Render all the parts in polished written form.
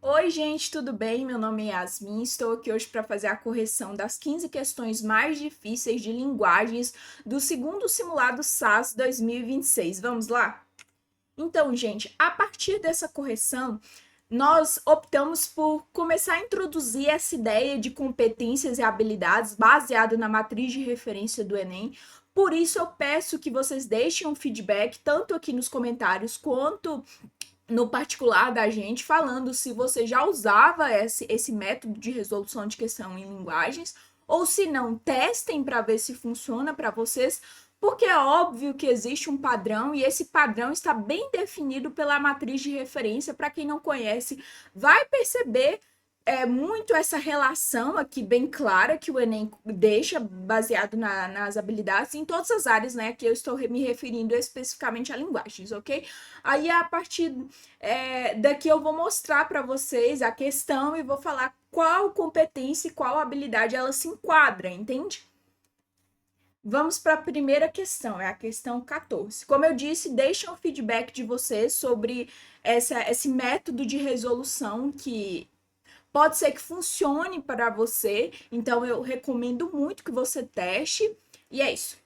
Oi, gente, tudo bem? Meu nome é Yasmin. Estou aqui hoje para fazer a correção das 15 questões mais difíceis de linguagens do segundo simulado SAS 2026. Vamos lá? Então, gente, a partir dessa correção, nós optamos por começar a introduzir essa ideia de competências e habilidades baseado na matriz de referência do Enem. Por isso, eu peço que vocês deixem um feedback, tanto aqui nos comentários quanto no particular da gente, falando se você já usava esse método de resolução de questão em linguagens, ou se não, testem para ver se funciona para vocês, porque é óbvio que existe um padrão e esse padrão está bem definido pela matriz de referência. Para quem não conhece, vai perceber muito essa relação aqui bem clara que o Enem deixa baseado nas habilidades em todas as áreas, né? Aqui eu estou me referindo especificamente a linguagens, ok? Aí a partir daqui eu vou mostrar para vocês a questão e vou falar qual competência e qual habilidade ela se enquadra, entende? Vamos para a primeira questão, é a questão 14. Como eu disse, deixem um feedback de vocês sobre esse método de resolução que pode ser que funcione para você, então eu recomendo muito que você teste. E é isso.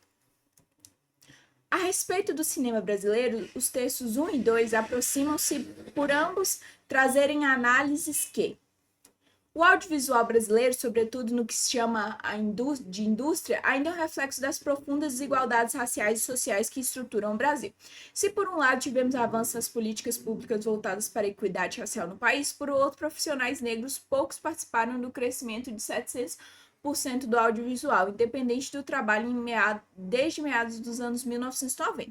A respeito do cinema brasileiro, os textos 1 e 2 aproximam-se por ambos trazerem análises que o audiovisual brasileiro, sobretudo no que se chama de indústria, ainda é um reflexo das profundas desigualdades raciais e sociais que estruturam o Brasil. Se, por um lado, tivemos avanços nas políticas públicas voltadas para a equidade racial no país, por outro, profissionais negros poucos participaram do crescimento de 700% do audiovisual, independente do trabalho desde meados dos anos 1990,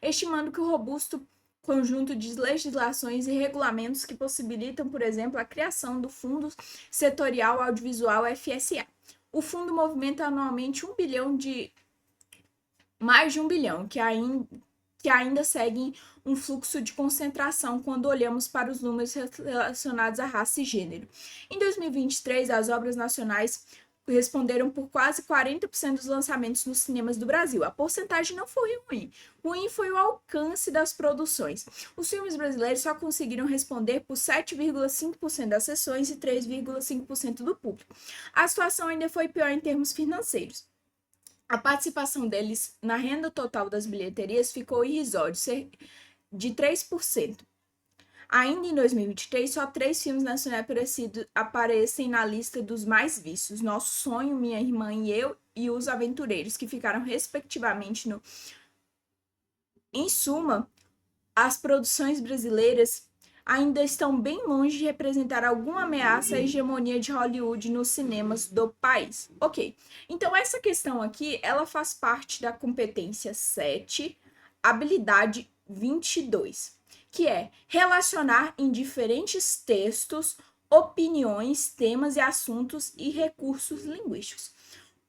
estimando que o robusto conjunto de legislações e regulamentos que possibilitam, por exemplo, a criação do Fundo Setorial Audiovisual FSA. O fundo movimenta anualmente mais de 1 bilhão, que ainda seguem um fluxo de concentração quando olhamos para os números relacionados à raça e gênero. Em 2023, as obras nacionais responderam por quase 40% dos lançamentos nos cinemas do Brasil. A porcentagem não foi ruim. Ruim foi o alcance das produções. Os filmes brasileiros só conseguiram responder por 7,5% das sessões e 3,5% do público. A situação ainda foi pior em termos financeiros. A participação deles na renda total das bilheterias ficou irrisória, de 3%. Ainda em 2023, só 3 filmes nacionais aparecem na lista dos mais vistos: Nosso Sonho, Minha Irmã e Eu e Os Aventureiros, que ficaram respectivamente no... Em suma, as produções brasileiras ainda estão bem longe de representar alguma ameaça à hegemonia de Hollywood nos cinemas do país. Ok, então essa questão aqui, ela faz parte da competência 7, habilidade 22, que é relacionar em diferentes textos opiniões, temas e assuntos e recursos linguísticos.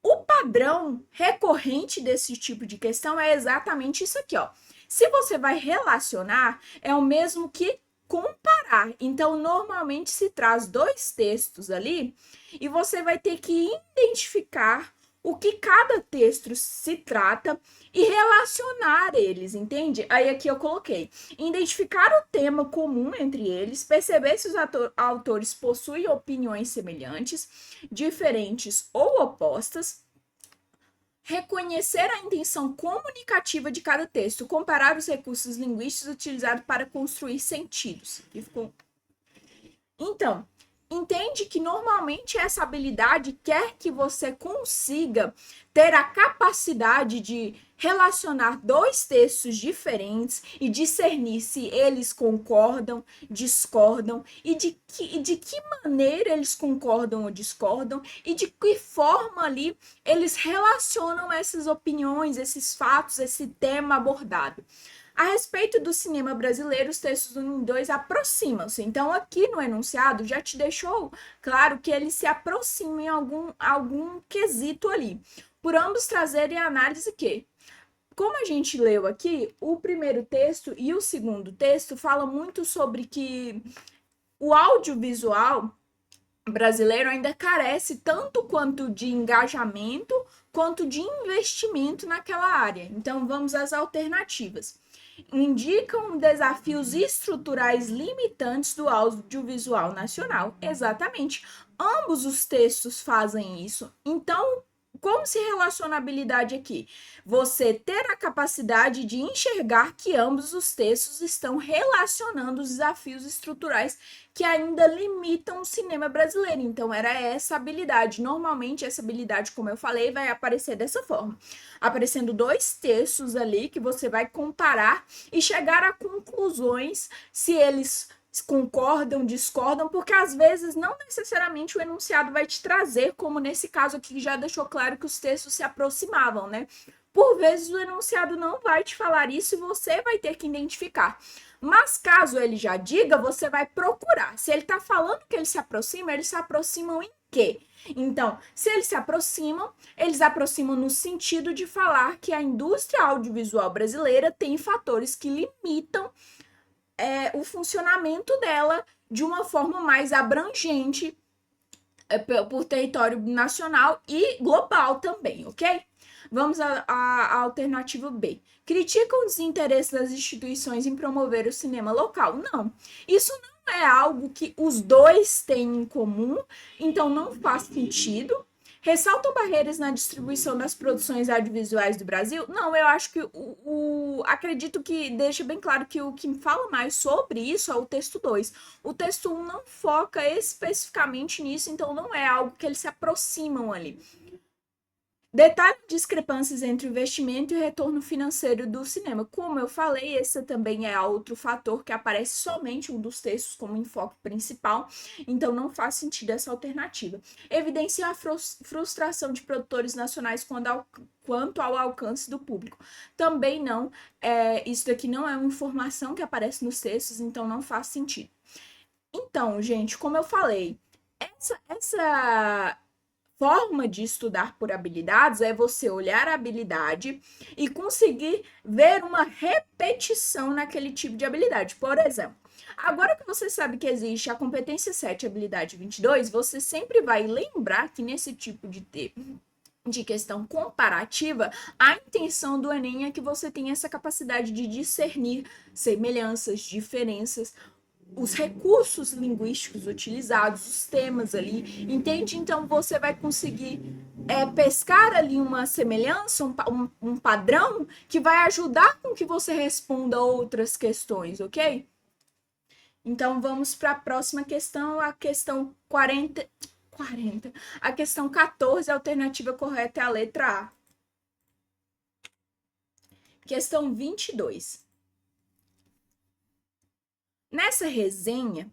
O padrão recorrente desse tipo de questão é exatamente isso aqui, ó. Se você vai relacionar, é o mesmo que comparar. Então, normalmente se traz 2 textos ali e você vai ter que identificar o que cada texto se trata e relacionar eles, entende? Aí aqui eu coloquei: identificar o tema comum entre eles, perceber se os autores possuem opiniões semelhantes, diferentes ou opostas, reconhecer a intenção comunicativa de cada texto, comparar os recursos linguísticos utilizados para construir sentidos. Então, entende que normalmente essa habilidade quer que você consiga ter a capacidade de relacionar 2 textos diferentes e discernir se eles concordam, discordam e de que maneira eles concordam ou discordam e de que forma ali eles relacionam essas opiniões, esses fatos, esse tema abordado. A respeito do cinema brasileiro, os textos 1 e 2 aproximam-se. Então, aqui no enunciado, já te deixou claro que eles se aproximam em algum quesito ali. Por ambos trazerem análise que, como a gente leu aqui, o primeiro texto e o segundo texto falam muito sobre que o audiovisual brasileiro ainda carece tanto quanto de engajamento quanto de investimento naquela área. Então, vamos às alternativas. indicam desafios estruturais limitantes do audiovisual nacional. Exatamente. Ambos os textos fazem isso. Então, como se relaciona a habilidade aqui? Você ter a capacidade de enxergar que ambos os textos estão relacionando os desafios estruturais que ainda limitam o cinema brasileiro. Então, era essa habilidade. Normalmente, essa habilidade, como eu falei, vai aparecer dessa forma. Aparecendo dois textos ali que você vai comparar e chegar a conclusões se eles concordam, discordam, porque às vezes não necessariamente o enunciado vai te trazer, como nesse caso aqui que já deixou claro que os textos se aproximavam, né? Por vezes o enunciado não vai te falar isso e você vai ter que identificar. Mas caso ele já diga, você vai procurar. Se ele está falando que eles se aproximam em quê? Então, se eles se aproximam no sentido de falar que a indústria audiovisual brasileira tem fatores que limitam o funcionamento dela de uma forma mais abrangente por território nacional e global também, ok? Vamos à alternativa B. Critica o desinteresse das instituições em promover o cinema local. Não, isso não é algo que os dois têm em comum, então não faz sentido. Ressaltam barreiras na distribuição das produções audiovisuais do Brasil? Não, eu acho que acredito que deixa bem claro que o que fala mais sobre isso é o texto 2. O texto 1 não foca especificamente nisso, então não é algo que eles se aproximam ali. Detalhe discrepâncias entre o investimento e o retorno financeiro do cinema. Como eu falei, esse também é outro fator que aparece somente um dos textos como enfoque principal, então não faz sentido essa alternativa. Evidencia a frustração de produtores nacionais quanto ao alcance do público. Também não, isso daqui não é uma informação que aparece nos textos, então não faz sentido. Então, gente, como eu falei, essa forma de estudar por habilidades é você olhar a habilidade e conseguir ver uma repetição naquele tipo de habilidade. Por exemplo, agora que você sabe que existe a competência 7 e a habilidade 22, você sempre vai lembrar que nesse tipo de questão comparativa, a intenção do Enem é que você tenha essa capacidade de discernir semelhanças, diferenças, os recursos linguísticos utilizados, os temas ali, entende? Então você vai conseguir pescar ali uma semelhança, um padrão que vai ajudar com que você responda outras questões, ok? Então vamos para a próxima questão, a questão 40. A questão 14, a alternativa correta é a letra A. Questão 22. Nessa resenha,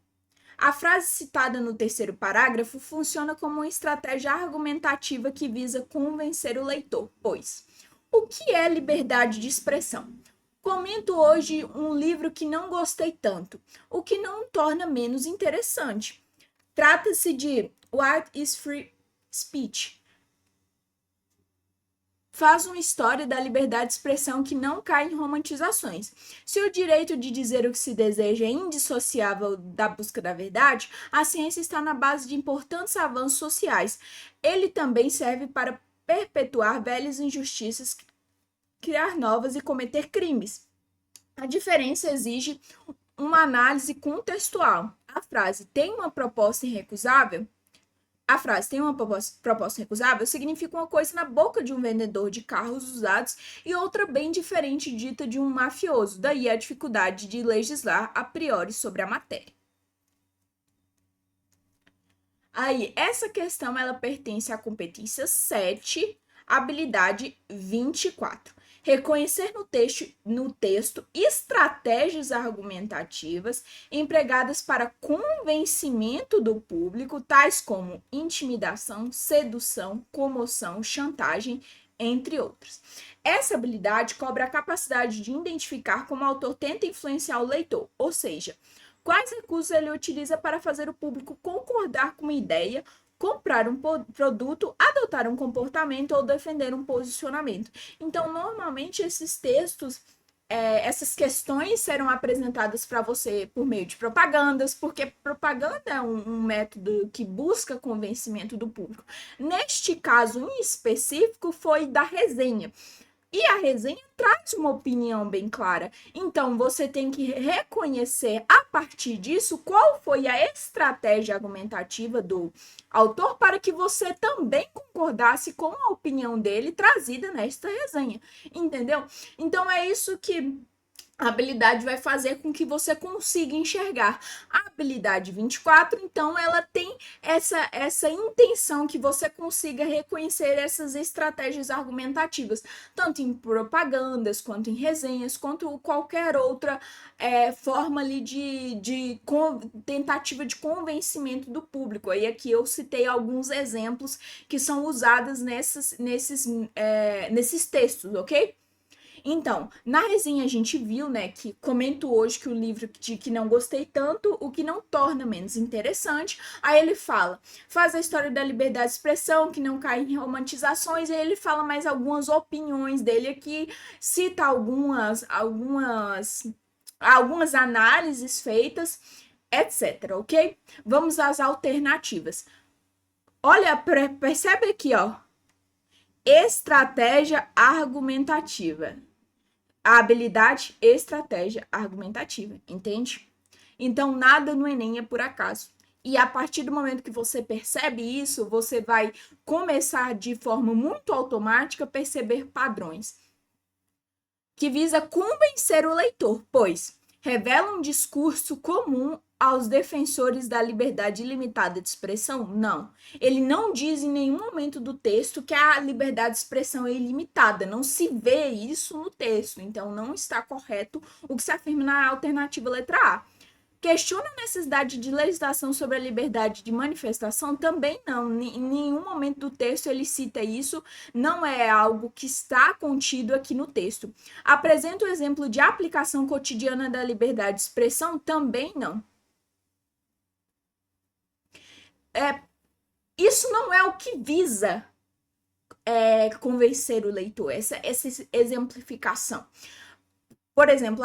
a frase citada no terceiro parágrafo funciona como uma estratégia argumentativa que visa convencer o leitor, pois o que é liberdade de expressão? Comento hoje um livro que não gostei tanto, o que não o torna menos interessante. Trata-se de What is Free Speech? Faz uma história da liberdade de expressão que não cai em romantizações. Se o direito de dizer o que se deseja é indissociável da busca da verdade, a ciência está na base de importantes avanços sociais. Ele também serve para perpetuar velhas injustiças, criar novas e cometer crimes. A diferença exige uma análise contextual. A frase tem uma proposta irrecusável? A frase tem uma proposta recusável significa uma coisa na boca de um vendedor de carros usados e outra bem diferente dita de um mafioso. Daí a dificuldade de legislar a priori sobre a matéria. Aí, essa questão ela pertence à competência 7, habilidade 24. Reconhecer no texto estratégias argumentativas empregadas para convencimento do público, tais como intimidação, sedução, comoção, chantagem, entre outros. Essa habilidade cobre a capacidade de identificar como o autor tenta influenciar o leitor, ou seja, quais recursos ele utiliza para fazer o público concordar com uma ideia, comprar um produto, adotar um comportamento ou defender um posicionamento. Então, normalmente, esses textos, essas questões serão apresentadas para você por meio de propagandas, porque propaganda é um método que busca convencimento do público. Neste caso em específico, foi da resenha. E a resenha traz uma opinião bem clara. Então, você tem que reconhecer, a partir disso, qual foi a estratégia argumentativa do autor para que você também concordasse com a opinião dele trazida nesta resenha. Entendeu? Então, é isso que a habilidade vai fazer com que você consiga enxergar. A habilidade 24, então, ela tem essa intenção que você consiga reconhecer essas estratégias argumentativas, tanto em propagandas, quanto em resenhas, quanto qualquer outra forma ali de tentativa de convencimento do público. Aí aqui eu citei alguns exemplos que são usados nesses textos, ok? Então, na resenha a gente viu, né, que comento hoje que o livro de que não gostei tanto, o que não torna menos interessante. Aí ele faz a história da liberdade de expressão, que não cai em romantizações, e ele fala mais algumas opiniões dele aqui, cita algumas análises feitas, etc, ok? Vamos às alternativas. Olha, percebe aqui, ó. Estratégia argumentativa. A habilidade estratégia argumentativa, entende? Então, nada no Enem é por acaso. E a partir do momento que você percebe isso, você vai começar de forma muito automática a perceber padrões. Que visa convencer o leitor, pois revela um discurso comum aos defensores da liberdade ilimitada de expressão? Não. Ele não diz em nenhum momento do texto que a liberdade de expressão é ilimitada. Não se vê isso no texto. Então, não está correto o que se afirma na alternativa letra A. Questiona a necessidade de legislação sobre a liberdade de manifestação? Também não. Em nenhum momento do texto ele cita isso. Não é algo que está contido aqui no texto. Apresenta o exemplo de aplicação cotidiana da liberdade de expressão? Também não. Isso não é o que visa convencer o leitor, essa exemplificação. Por exemplo,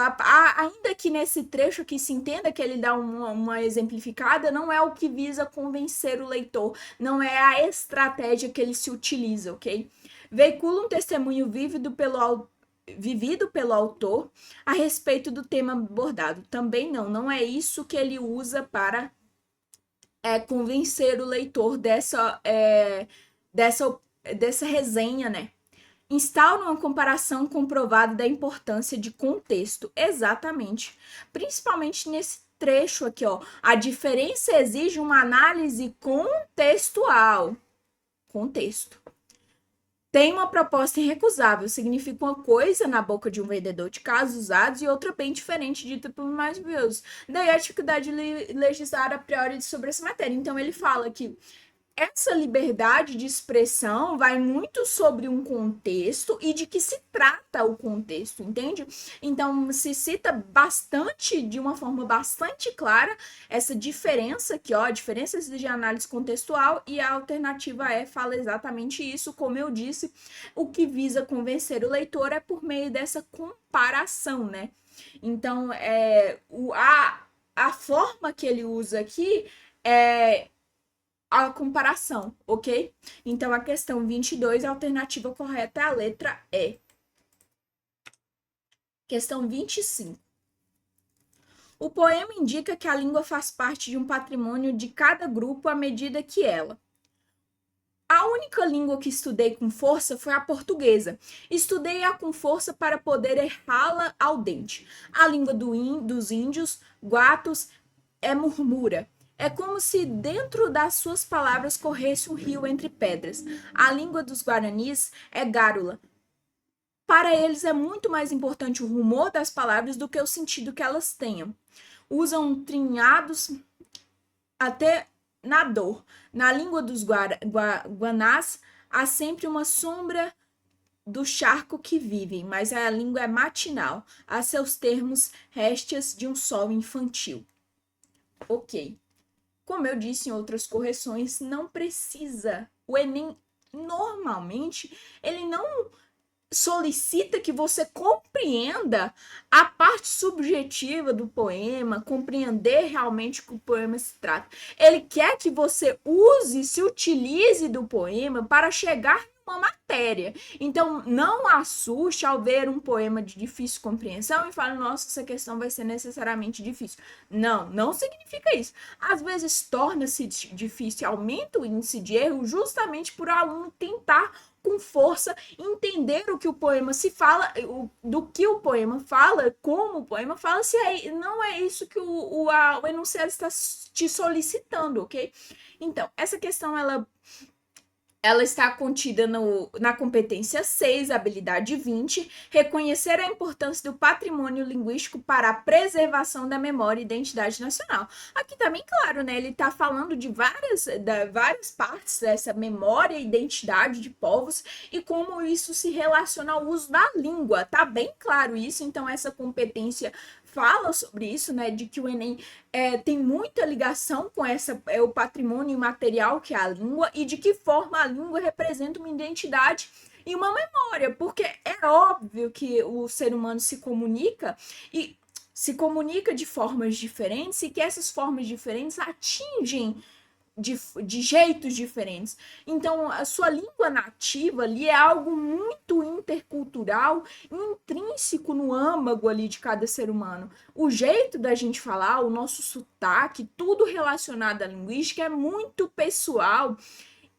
ainda que nesse trecho aqui se entenda que ele dá uma exemplificada, não é o que visa convencer o leitor, não é a estratégia que ele se utiliza, ok? Veicula um testemunho vivido pelo autor a respeito do tema abordado. Também não é isso que ele usa para convencer o leitor dessa resenha, né? Instaura uma comparação comprovada da importância de contexto. Exatamente. Principalmente nesse trecho aqui, ó. A diferença exige uma análise contextual. Contexto. Tem uma proposta irrecusável, significa uma coisa na boca de um vendedor de casos usados e outra bem diferente, dita por mais viosos. Daí a dificuldade de legislar a priori sobre essa matéria. Então ele fala que essa liberdade de expressão vai muito sobre um contexto e de que se trata o contexto, entende? Então, se cita bastante, de uma forma bastante clara, essa diferença aqui, ó, diferenças de análise contextual, e a alternativa fala exatamente isso, como eu disse, o que visa convencer o leitor é por meio dessa comparação, né? Então, a forma que ele usa aqui é a comparação, ok? Então, a questão 22, a alternativa correta é a letra E. Questão 25. O poema indica que a língua faz parte de um patrimônio de cada grupo à medida que ela. A única língua que estudei com força foi a portuguesa. Estudei-a com força para poder errá-la ao dente. A língua dos índios, guatos, murmura. É como se dentro das suas palavras corresse um rio entre pedras. A língua dos guaranis é gárula. Para eles é muito mais importante o rumor das palavras do que o sentido que elas tenham. Usam trinhados até na dor. Na língua dos guanás há sempre uma sombra do charco que vivem, mas a língua é matinal. A seus termos, réstias de um sol infantil. Ok. Como eu disse em outras correções, não precisa. O Enem, normalmente, ele não solicita que você compreenda a parte subjetiva do poema, compreender realmente o que o poema se trata. Ele quer que você se utilize do poema para chegar uma matéria. Então, não assuste ao ver um poema de difícil compreensão e fale, nossa, essa questão vai ser necessariamente difícil. Não, não significa isso. Às vezes torna-se difícil, aumenta o índice de erro justamente por o aluno tentar com força entender o que o poema se fala, do que o poema fala, como o poema fala, se não é isso que o enunciado está te solicitando, ok? Então, essa questão, ela está contida na competência 6, habilidade 20, reconhecer a importância do patrimônio linguístico para a preservação da memória e identidade nacional. Aqui tá bem claro, né? Ele está falando de várias partes dessa memória e identidade de povos e como isso se relaciona ao uso da língua. Tá bem claro isso, então essa competência fala sobre isso, né, de que o Enem tem muita ligação com o patrimônio imaterial que é a língua e de que forma a língua representa uma identidade e uma memória, porque é óbvio que o ser humano se comunica de formas diferentes e que essas formas diferentes atingem de jeitos diferentes. Então, a sua língua nativa ali é algo muito intercultural, intrínseco no âmago ali de cada ser humano. O jeito da gente falar, o nosso sotaque, tudo relacionado à linguística é muito pessoal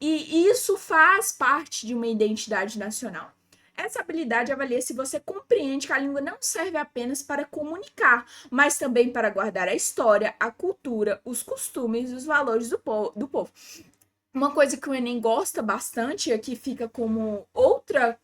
e isso faz parte de uma identidade nacional. Essa habilidade avalia se você compreende que a língua não serve apenas para comunicar, mas também para guardar a história, a cultura, os costumes e os valores do povo. Uma coisa que o Enem gosta bastante, aqui fica como outra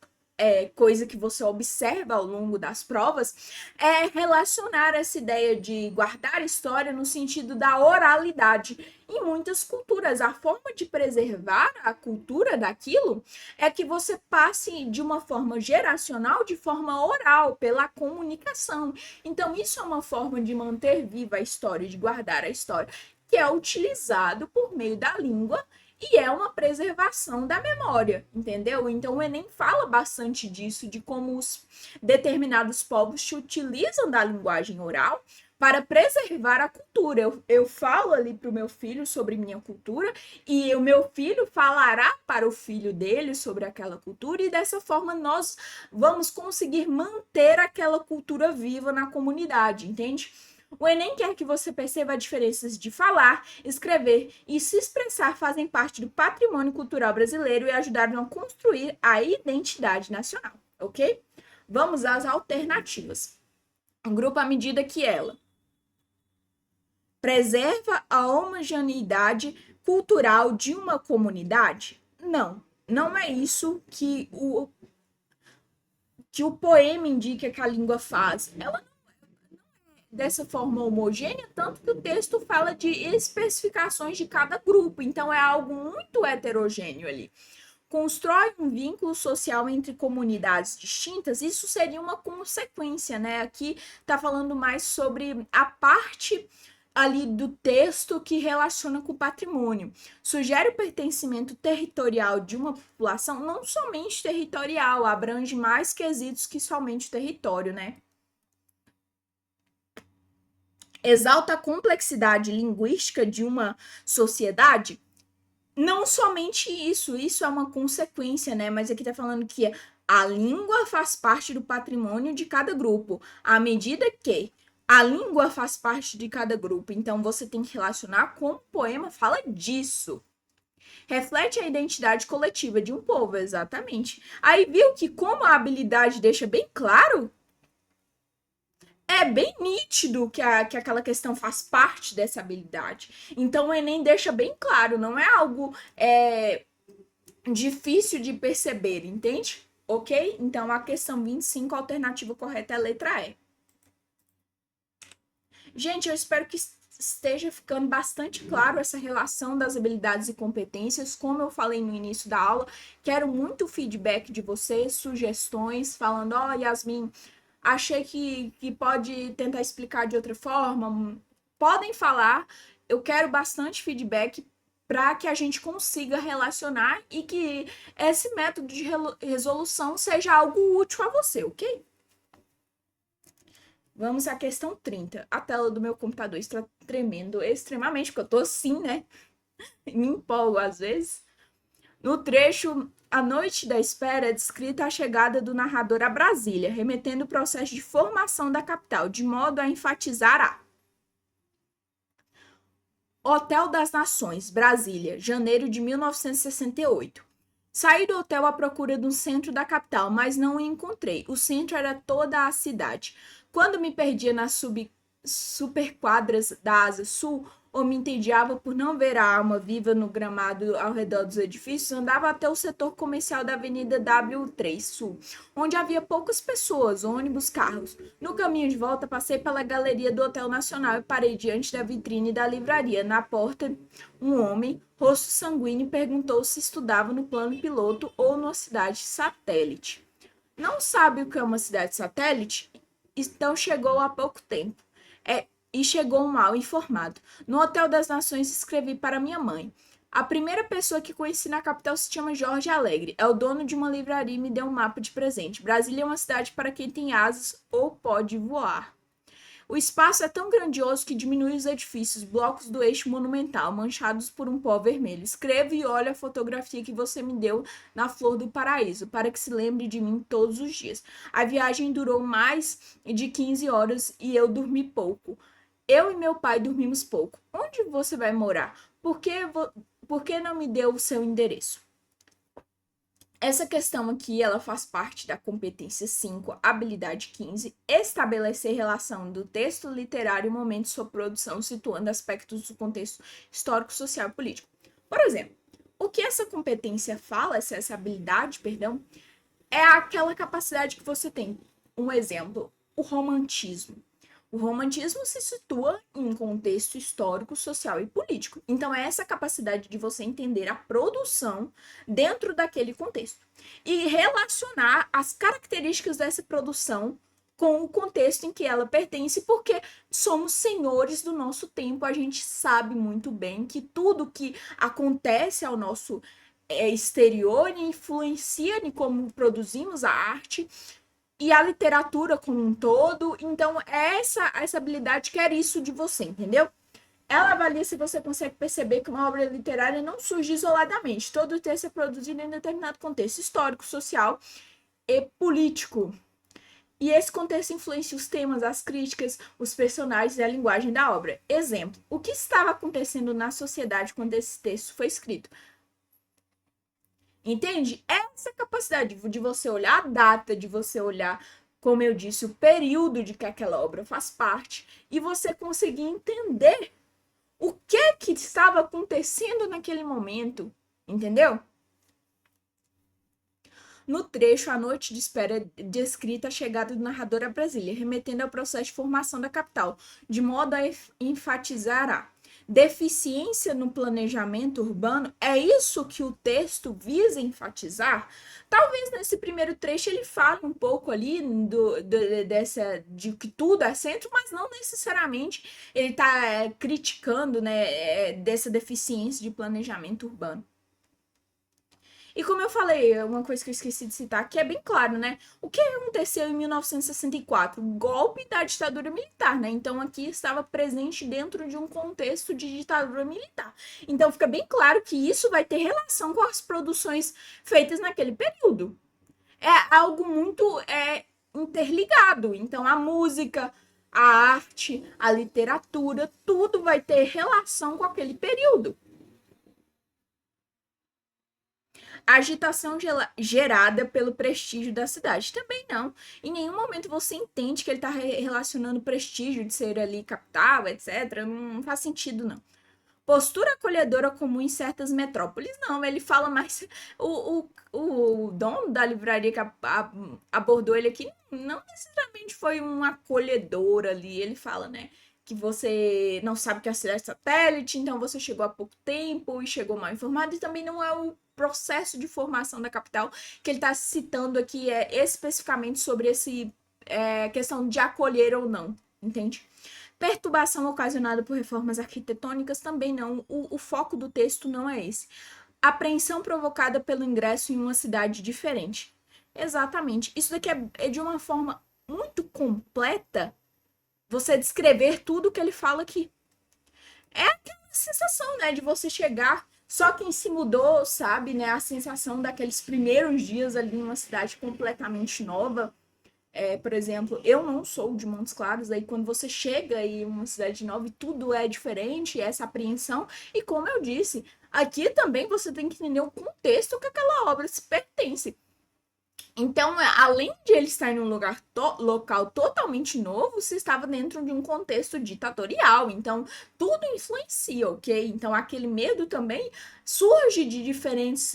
coisa que você observa ao longo das provas, é relacionar essa ideia de guardar história no sentido da oralidade. Em muitas culturas, a forma de preservar a cultura daquilo é que você passe de uma forma geracional, de forma oral, pela comunicação. Então, isso é uma forma de manter viva a história, de guardar a história, que é utilizado por meio da língua e é uma preservação da memória, entendeu? Então o Enem fala bastante disso, de como os determinados povos se utilizam da linguagem oral para preservar a cultura. Eu falo ali para o meu filho sobre minha cultura e o meu filho falará para o filho dele sobre aquela cultura e dessa forma nós vamos conseguir manter aquela cultura viva na comunidade, entende? O Enem quer que você perceba as diferenças de falar, escrever e se expressar fazem parte do patrimônio cultural brasileiro e ajudaram a construir a identidade nacional, ok? Vamos às alternativas. Um grupo à medida que ela preserva a homogeneidade cultural de uma comunidade? Não, não é isso que o poema indica que a língua faz. Ela dessa forma homogênea, tanto que o texto fala de especificações de cada grupo, então é algo muito heterogêneo ali. Constrói um vínculo social entre comunidades distintas, isso seria uma consequência, né? Aqui tá falando mais sobre a parte ali do texto que relaciona com o patrimônio. Sugere o pertencimento territorial de uma população, não somente territorial, abrange mais quesitos que somente o território, né? Exalta a complexidade linguística de uma sociedade? Não somente isso é uma consequência, né? Mas aqui tá falando que a língua faz parte do patrimônio de cada grupo, à medida que a língua faz parte de cada grupo. Então você tem que relacionar com o poema fala disso. Reflete a identidade coletiva de um povo, exatamente. Aí viu que como a habilidade deixa bem claro, é bem nítido que aquela questão faz parte dessa habilidade. Então o Enem deixa bem claro, não é algo difícil de perceber, entende? Ok? Então a questão 25, a alternativa correta é a letra E. Gente, eu espero que esteja ficando bastante claro essa relação das habilidades e competências. Como eu falei no início da aula, quero muito feedback de vocês, sugestões, falando, ó, Yasmin, achei que pode tentar explicar de outra forma. Podem falar, eu quero bastante feedback para que a gente consiga relacionar e que esse método de resolução seja algo útil a você, ok? Vamos à questão 30. A tela do meu computador está tremendo extremamente, porque eu tô assim, né? Me empolgo às vezes. No trecho A noite da espera é descrita a chegada do narrador a Brasília, remetendo o processo de formação da capital, de modo a enfatizar a Hotel das Nações, Brasília, janeiro de 1968. Saí do hotel à procura do centro da capital, mas não o encontrei. O centro era toda a cidade. Quando me perdia nas superquadras da Asa Sul, ou me entediava por não ver a alma viva no gramado ao redor dos edifícios, andava até o setor comercial da Avenida W3 Sul, onde havia poucas pessoas, ônibus, carros. No caminho de volta, passei pela galeria do Hotel Nacional e parei diante da vitrine da livraria. Na porta, um homem, rosto sanguíneo, perguntou se estudava no plano piloto ou numa cidade satélite. Não sabe o que é uma cidade satélite? Então chegou há pouco tempo. E chegou mal informado. No Hotel das Nações escrevi para minha mãe. A primeira pessoa que conheci na capital se chama Jorge Alegre. É o dono de uma livraria e me deu um mapa de presente. Brasília é uma cidade para quem tem asas ou pode voar. O espaço é tão grandioso que diminui os edifícios, blocos do eixo monumental, manchados por um pó vermelho. Escreva e olhe a fotografia que você me deu na Flor do Paraíso, para que se lembre de mim todos os dias. A viagem durou mais de 15 horas e eu dormi pouco. Eu e meu pai dormimos pouco. Onde você vai morar? Por que não me deu o seu endereço? Essa questão aqui, ela faz parte da competência 5, habilidade 15, estabelecer relação do texto literário e momento de sua produção, situando aspectos do contexto histórico, social e político. Por exemplo, o que essa competência fala, essa habilidade, perdão, é aquela capacidade que você tem. Um exemplo, o romantismo. O romantismo se situa em um contexto histórico, social e político. Então, é essa capacidade de você entender a produção dentro daquele contexto e relacionar as características dessa produção com o contexto em que ela pertence, porque somos senhores do nosso tempo, a gente sabe muito bem que tudo que acontece ao nosso exterior influencia em como produzimos a arte e a literatura como um todo. Então, essa habilidade quer isso de você, entendeu? Ela avalia se você consegue perceber que uma obra literária não surge isoladamente. Todo texto é produzido em determinado contexto histórico, social e político. E esse contexto influencia os temas, as críticas, os personagens e a linguagem da obra. Exemplo, o que estava acontecendo na sociedade quando esse texto foi escrito? Entende? Essa capacidade de você olhar a data, de você olhar, como eu disse, o período de que aquela obra faz parte e você conseguir entender o que estava acontecendo naquele momento, entendeu? No trecho, a noite de espera é descrita a chegada do narrador a Brasília, remetendo ao processo de formação da capital, de modo a enfatizar a deficiência no planejamento urbano. É isso que o texto visa enfatizar? Talvez nesse primeiro trecho ele fale um pouco ali de que tudo é centro, mas não necessariamente ele está criticando, né, dessa deficiência de planejamento urbano. E como eu falei, uma coisa que eu esqueci de citar, que é bem claro, né? O que aconteceu em 1964? O golpe da ditadura militar, né? Então aqui estava presente dentro de um contexto de ditadura militar. Então fica bem claro que isso vai ter relação com as produções feitas naquele período. É algo muito interligado. Então a música, a arte, a literatura, tudo vai ter relação com aquele período. Agitação gerada pelo prestígio da cidade. Também não. Em nenhum momento você entende que ele está relacionando o prestígio de ser ali capital, etc. Não faz sentido, não. Postura acolhedora comum em certas metrópoles. Não, ele fala mais. O dono da livraria que abordou ele aqui não necessariamente foi um acolhedor ali. Ele fala, né? Que você não sabe que é a cidade é satélite, então você chegou há pouco tempo e chegou mal informado, e também não é o processo de formação da capital que ele está citando aqui especificamente sobre esse questão de acolher ou não, entende? Perturbação ocasionada por reformas arquitetônicas também não. O foco do texto não é esse. Apreensão provocada pelo ingresso em uma cidade diferente. Exatamente. Isso daqui é de uma forma muito completa você descrever tudo que ele fala aqui. É aquela sensação, né, de você chegar Só quem se mudou sabe, né, a sensação daqueles primeiros dias ali em uma cidade completamente nova. Por exemplo, eu não sou de Montes Claros, aí quando você chega em uma cidade nova e tudo é diferente, essa apreensão, e como eu disse, aqui também você tem que entender o contexto que aquela obra se pertence. Então, além de ele estar num local totalmente novo, você estava dentro de um contexto ditatorial. Então, tudo influencia, ok? Então, aquele medo também surge de diferentes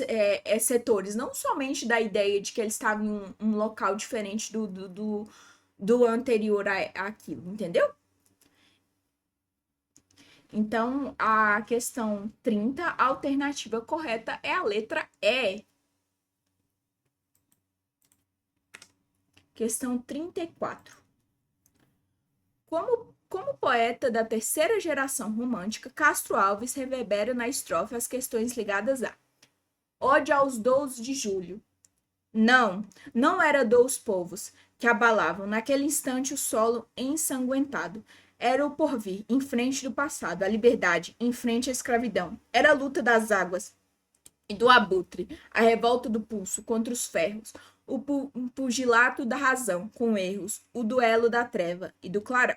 setores, não somente da ideia de que ele estava em um local diferente do anterior àquilo, entendeu? Então, a questão 30, a alternativa correta é a letra E. Questão 34. Como poeta da terceira geração romântica, Castro Alves reverbera na estrofe as questões ligadas a ódio aos dous de julho. Não, não era dos povos que abalavam naquele instante o solo ensanguentado. Era o porvir, em frente do passado, a liberdade, em frente à escravidão. Era a luta das águas e do abutre, a revolta do pulso contra os ferros, o pugilato da razão com erros, o duelo da treva e do clarão.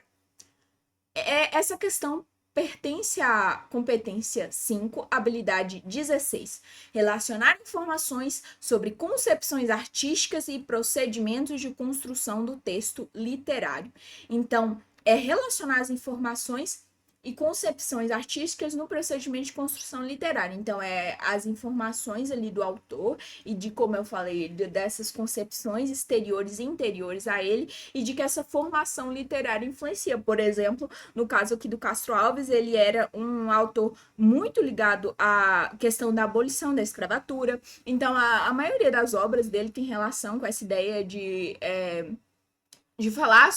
Essa questão pertence à competência 5, habilidade 16. Relacionar informações sobre concepções artísticas e procedimentos de construção do texto literário. Então, é relacionar as informações e concepções artísticas no procedimento de construção literária. Então, as informações ali do autor e de, como eu falei, dessas concepções exteriores e interiores a ele e de que essa formação literária influencia. Por exemplo, no caso aqui do Castro Alves, ele era um autor muito ligado à questão da abolição da escravatura. Então, a maioria das obras dele tem relação com essa ideia de falar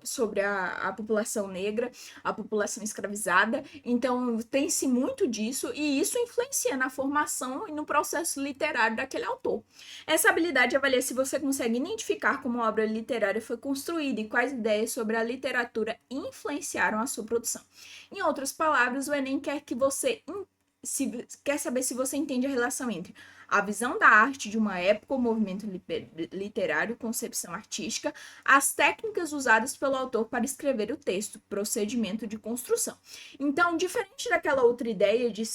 sobre a população negra, a população escravizada. Então, tem-se muito disso, e isso influencia na formação e no processo literário daquele autor. Essa habilidade avalia se você consegue identificar como a obra literária foi construída e quais ideias sobre a literatura influenciaram a sua produção. Em outras palavras, o Enem quer que você quer saber se você entende a relação entre a visão da arte de uma época ou movimento literário, concepção artística, as técnicas usadas pelo autor para escrever o texto, procedimento de construção. Então, diferente daquela outra ideia de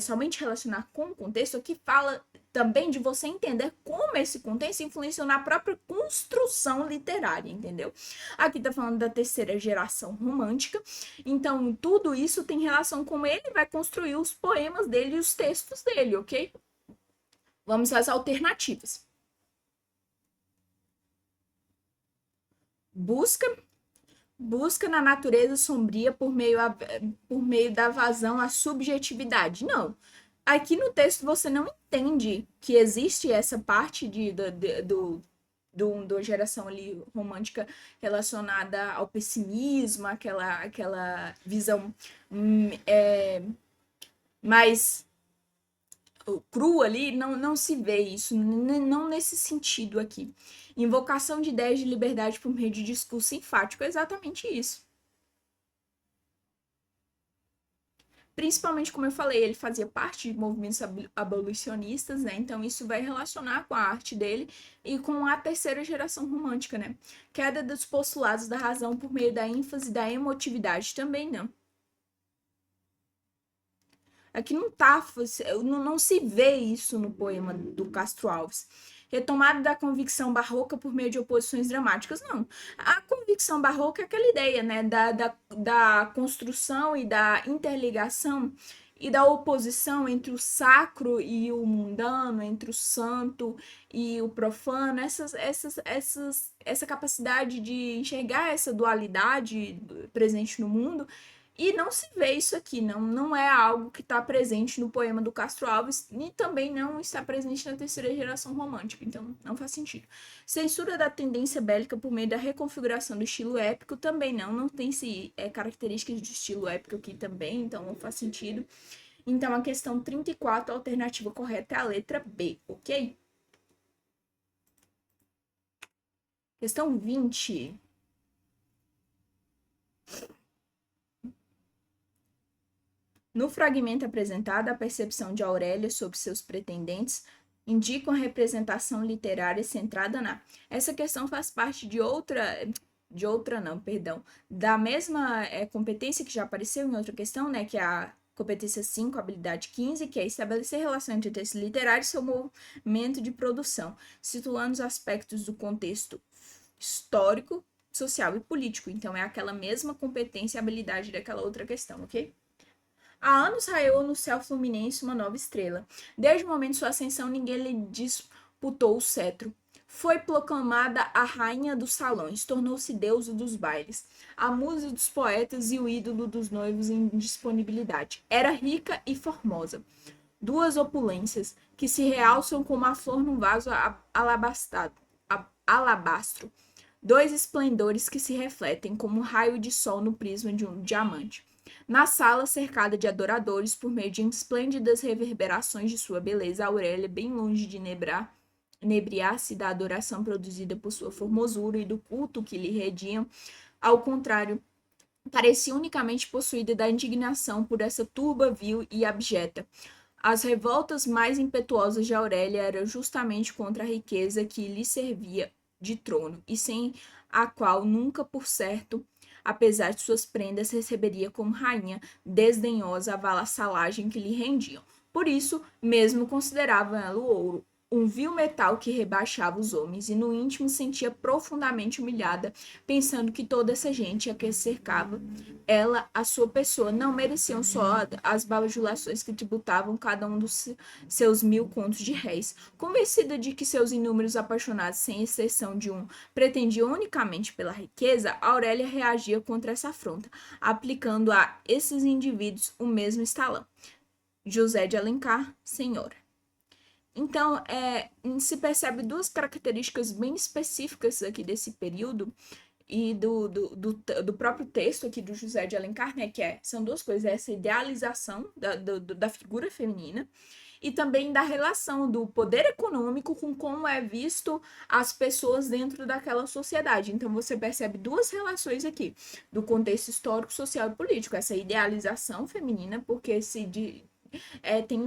somente relacionar com o contexto, aqui fala também de você entender como esse contexto influenciou na própria construção literária, entendeu? Aqui tá falando da terceira geração romântica, então tudo isso tem relação com ele vai construir os poemas dele e os textos dele, ok? Vamos às alternativas. Busca na natureza sombria por meio da vazão à subjetividade. Não. Aqui no texto você não entende que existe essa parte do geração ali romântica relacionada ao pessimismo, aquela visão mais crua ali, não se vê isso, não nesse sentido aqui. Invocação de ideias de liberdade por meio de discurso enfático, é exatamente isso. Principalmente, como eu falei, ele fazia parte de movimentos abolicionistas, né? Então isso vai relacionar com a arte dele e com a terceira geração romântica, né? Queda dos postulados da razão por meio da ênfase da emotividade também não. Aqui não se vê isso no poema do Castro Alves. Retomada da convicção barroca por meio de oposições dramáticas. Não. A convicção barroca é aquela ideia, né, da construção e da interligação e da oposição entre o sacro e o mundano, entre o santo e o profano, essa capacidade de enxergar essa dualidade presente no mundo e não se vê isso aqui, não é algo que está presente no poema do Castro Alves e também não está presente na terceira geração romântica, então não faz sentido. Censura da tendência bélica por meio da reconfiguração do estilo épico também não tem-se características de estilo épico aqui também, então não faz sentido. Então a questão 34, a alternativa correta é a letra B, ok? Questão 20. No fragmento apresentado, a percepção de Aurélia sobre seus pretendentes indica uma representação literária centrada na. Essa questão faz parte de outra não, perdão, da mesma competência que já apareceu em outra questão, né, que é a competência 5, habilidade 15, que é estabelecer relação entre o texto literário e seu movimento de produção, situando os aspectos do contexto histórico, social e político. Então, é aquela mesma competência e habilidade daquela outra questão, ok? Há anos raiou no céu fluminense uma nova estrela. Desde o momento de sua ascensão, ninguém lhe disputou o cetro. Foi proclamada a rainha dos salões, tornou-se deusa dos bailes, a musa dos poetas e o ídolo dos noivos em disponibilidade. Era rica e formosa. Duas opulências que se realçam como a flor num vaso alabastro. Dois esplendores que se refletem como um raio de sol no prisma de um diamante. Na sala, cercada de adoradores, por meio de esplêndidas reverberações de sua beleza, Aurélia, bem longe de inebriar-se da adoração produzida por sua formosura e do culto que lhe rendiam, ao contrário, parecia unicamente possuída da indignação por essa turba vil e abjeta. As revoltas mais impetuosas de Aurélia eram justamente contra a riqueza que lhe servia de trono, e sem a qual nunca, por certo, apesar de suas prendas, receberia como rainha desdenhosa a vassalagem que lhe rendiam. Por isso, mesmo consideravam ela o ouro, um vil metal que rebaixava os homens, e no íntimo sentia profundamente humilhada, pensando que toda essa gente a que cercava, ela, a sua pessoa, não mereciam só as bajulações que tributavam cada um dos seus 1000 contos de réis. Convencida de que seus inúmeros apaixonados, sem exceção de um, pretendiam unicamente pela riqueza, Aurélia reagia contra essa afronta, aplicando a esses indivíduos o mesmo estalão. José de Alencar, senhora. Então, se percebe duas características bem específicas aqui desse período e do próprio texto aqui do José de Alencar, né, são duas coisas, essa idealização da figura feminina e também da relação do poder econômico com como é visto as pessoas dentro daquela sociedade. Então, você percebe duas relações aqui, do contexto histórico, social e político, essa idealização feminina, porque tem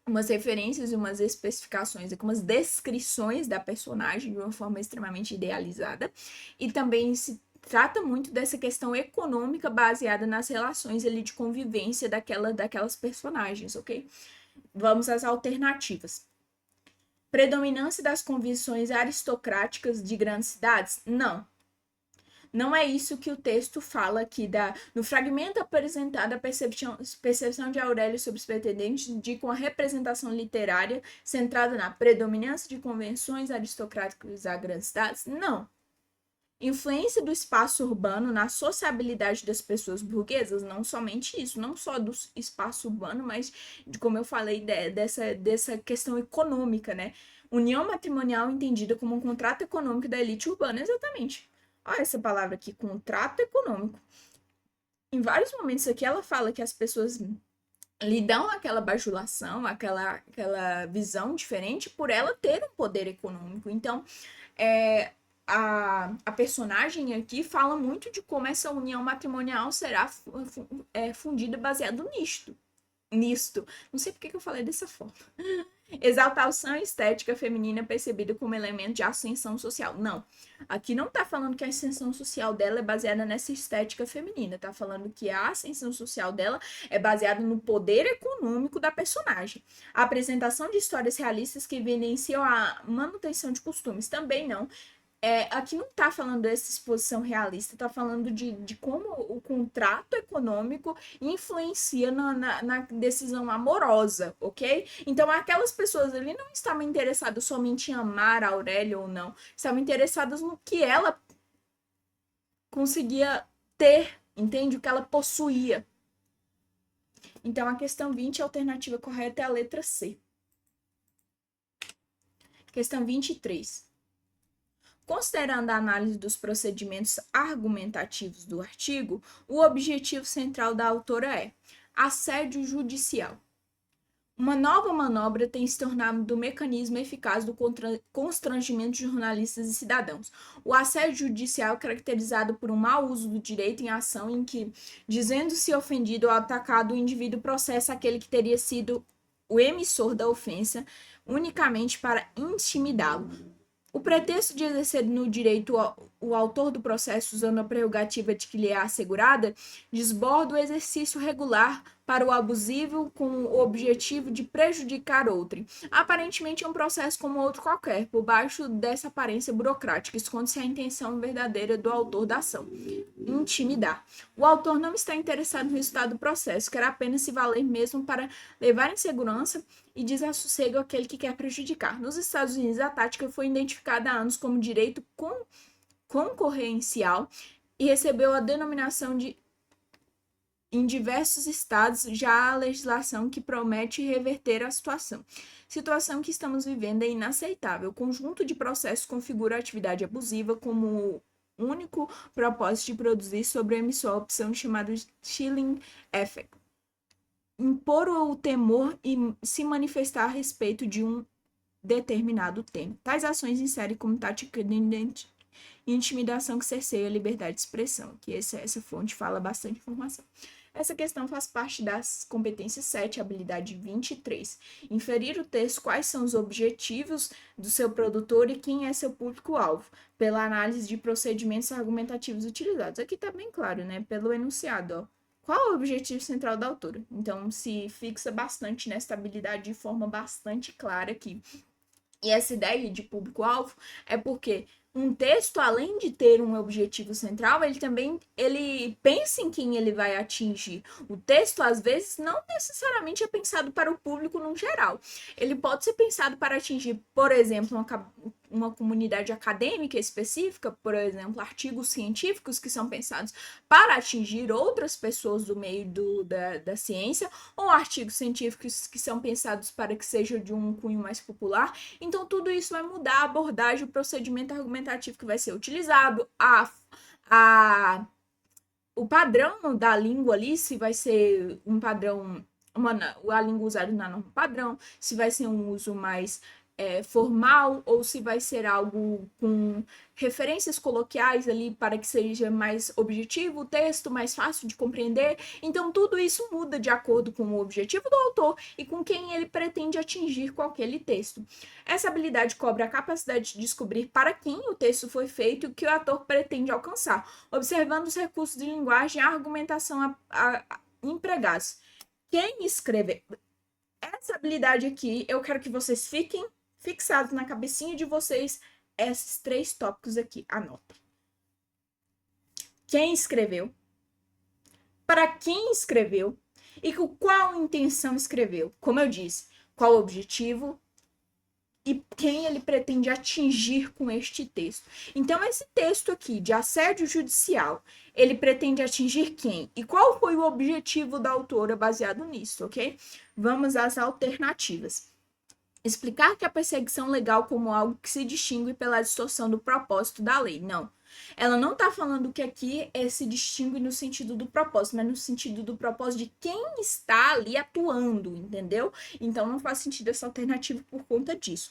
umas referências e umas especificações, umas descrições da personagem de uma forma extremamente idealizada, e também se trata muito dessa questão econômica baseada nas relações ali de convivência daquelas personagens, ok? Vamos às alternativas. Predominância das convicções aristocráticas de grandes cidades? Não. Não é isso que o texto fala aqui. No fragmento apresentado, a percepção de Aurélio sobre os pretendentes indica uma representação literária centrada na predominância de convenções aristocráticas a grandes cidades? Não. Influência do espaço urbano na sociabilidade das pessoas burguesas? Não somente isso, não só do espaço urbano, mas, como eu falei, dessa questão econômica, né? União matrimonial entendida como um contrato econômico da elite urbana, exatamente. Olha essa palavra aqui, contrato econômico. Em vários momentos aqui ela fala que as pessoas lhe dão aquela bajulação, aquela visão diferente por ela ter um poder econômico. Então, a personagem aqui fala muito de como essa união matrimonial será fundida baseado nisto. Não sei por que eu falei dessa forma. Exaltação estética feminina percebida como elemento de ascensão social. Não, aqui não tá falando que a ascensão social dela é baseada nessa estética feminina, tá falando que a ascensão social dela é baseada no poder econômico da personagem. A apresentação de histórias realistas que evidenciam a manutenção de costumes, também não. Aqui não está falando dessa exposição realista, está falando de como o contrato econômico influencia na decisão amorosa, ok? Então, aquelas pessoas ali não estavam interessadas somente em amar a Aurélia ou não, estavam interessadas no que ela conseguia ter, entende? O que ela possuía. Então, a questão 20, a alternativa correta é a letra C. Questão 23. Considerando a análise dos procedimentos argumentativos do artigo, o objetivo central da autora é assédio judicial. Uma nova manobra tem se tornado um mecanismo eficaz do constrangimento de jornalistas e cidadãos. O assédio judicial é caracterizado por um mau uso do direito em ação em que, dizendo-se ofendido ou atacado, o indivíduo processa aquele que teria sido o emissor da ofensa unicamente para intimidá-lo. O pretexto de exercer no direito o autor do processo usando a prerrogativa de que lhe é assegurada, desborda o exercício regular para o abusivo com o objetivo de prejudicar outrem. Aparentemente é um processo como outro qualquer, por baixo dessa aparência burocrática, esconde-se a intenção verdadeira do autor da ação: intimidar. O autor não está interessado no resultado do processo, quer apenas se valer mesmo para levar em segurança e desassossego aquele que quer prejudicar. Nos Estados Unidos, a tática foi identificada há anos como direito concorrencial e recebeu a denominação de em diversos estados já há legislação que promete reverter a situação que estamos vivendo é inaceitável. O conjunto de processos configura a atividade abusiva como o único propósito de produzir sobre o emissor a opção chamada chilling effect, impor o temor e se manifestar a respeito de um determinado tema. Tais ações inserem como tática de intimidação que cerceia a liberdade de expressão, que essa fonte fala bastante informação. Essa questão faz parte das competências 7, habilidade 23. Inferir o texto, quais são os objetivos do seu produtor e quem é seu público-alvo, pela análise de procedimentos argumentativos utilizados. Aqui está bem claro, né? Pelo enunciado, ó. Qual é o objetivo central da autora? Então, se fixa bastante nessa habilidade de forma bastante clara aqui. E essa ideia de público-alvo é porque um texto, além de ter um objetivo central, ele pensa em quem ele vai atingir. O texto, às vezes, não necessariamente é pensado para o público no geral. Ele pode ser pensado para atingir, por exemplo, uma comunidade acadêmica específica, por exemplo, artigos científicos que são pensados para atingir outras pessoas do meio da ciência, ou artigos científicos que são pensados para que seja de um cunho mais popular. Então, tudo isso vai mudar a abordagem, o procedimento argumentativo que vai ser utilizado, o padrão da língua ali, se vai ser um padrão, a língua usada na norma padrão, se vai ser um uso mais formal ou se vai ser algo com referências coloquiais ali para que seja mais objetivo o texto, mais fácil de compreender. Então, tudo isso muda de acordo com o objetivo do autor e com quem ele pretende atingir com aquele texto. Essa habilidade cobre a capacidade de descobrir para quem o texto foi feito e o que o autor pretende alcançar, observando os recursos de linguagem e a argumentação empregados. Quem escreve essa habilidade aqui, eu quero que vocês fiquem fixados na cabecinha de vocês esses 3 tópicos aqui. Anota. Quem escreveu? Para quem escreveu? E com qual intenção escreveu? Como eu disse, qual o objetivo e quem ele pretende atingir com este texto. Então, esse texto aqui de assédio judicial, ele pretende atingir quem? E qual foi o objetivo da autora baseado nisso, ok? Vamos às alternativas. Explicar que a perseguição legal como algo que se distingue pela distorção do propósito da lei. Não. Ela não está falando que aqui se distingue no sentido do propósito, mas no sentido do propósito de quem está ali atuando, entendeu? Então não faz sentido essa alternativa por conta disso.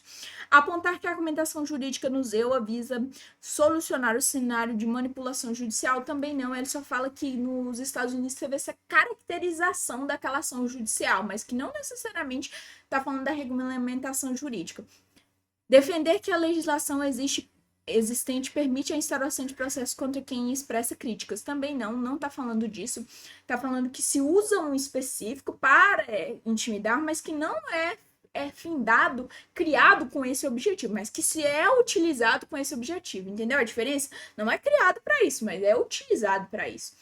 Apontar que a argumentação jurídica no ZEUA visa solucionar o cenário de manipulação judicial também não. Ele só fala que nos Estados Unidos você vê essa caracterização daquela ação judicial, mas que não necessariamente está falando da regulamentação jurídica. Defender que a legislação existente permite a instauração de processos contra quem expressa críticas. Também não está falando disso. Está falando que se usa um específico para intimidar, mas que não é findado, criado com esse objetivo, mas que se é utilizado com esse objetivo. Entendeu a diferença? Não é criado para isso, mas é utilizado para isso.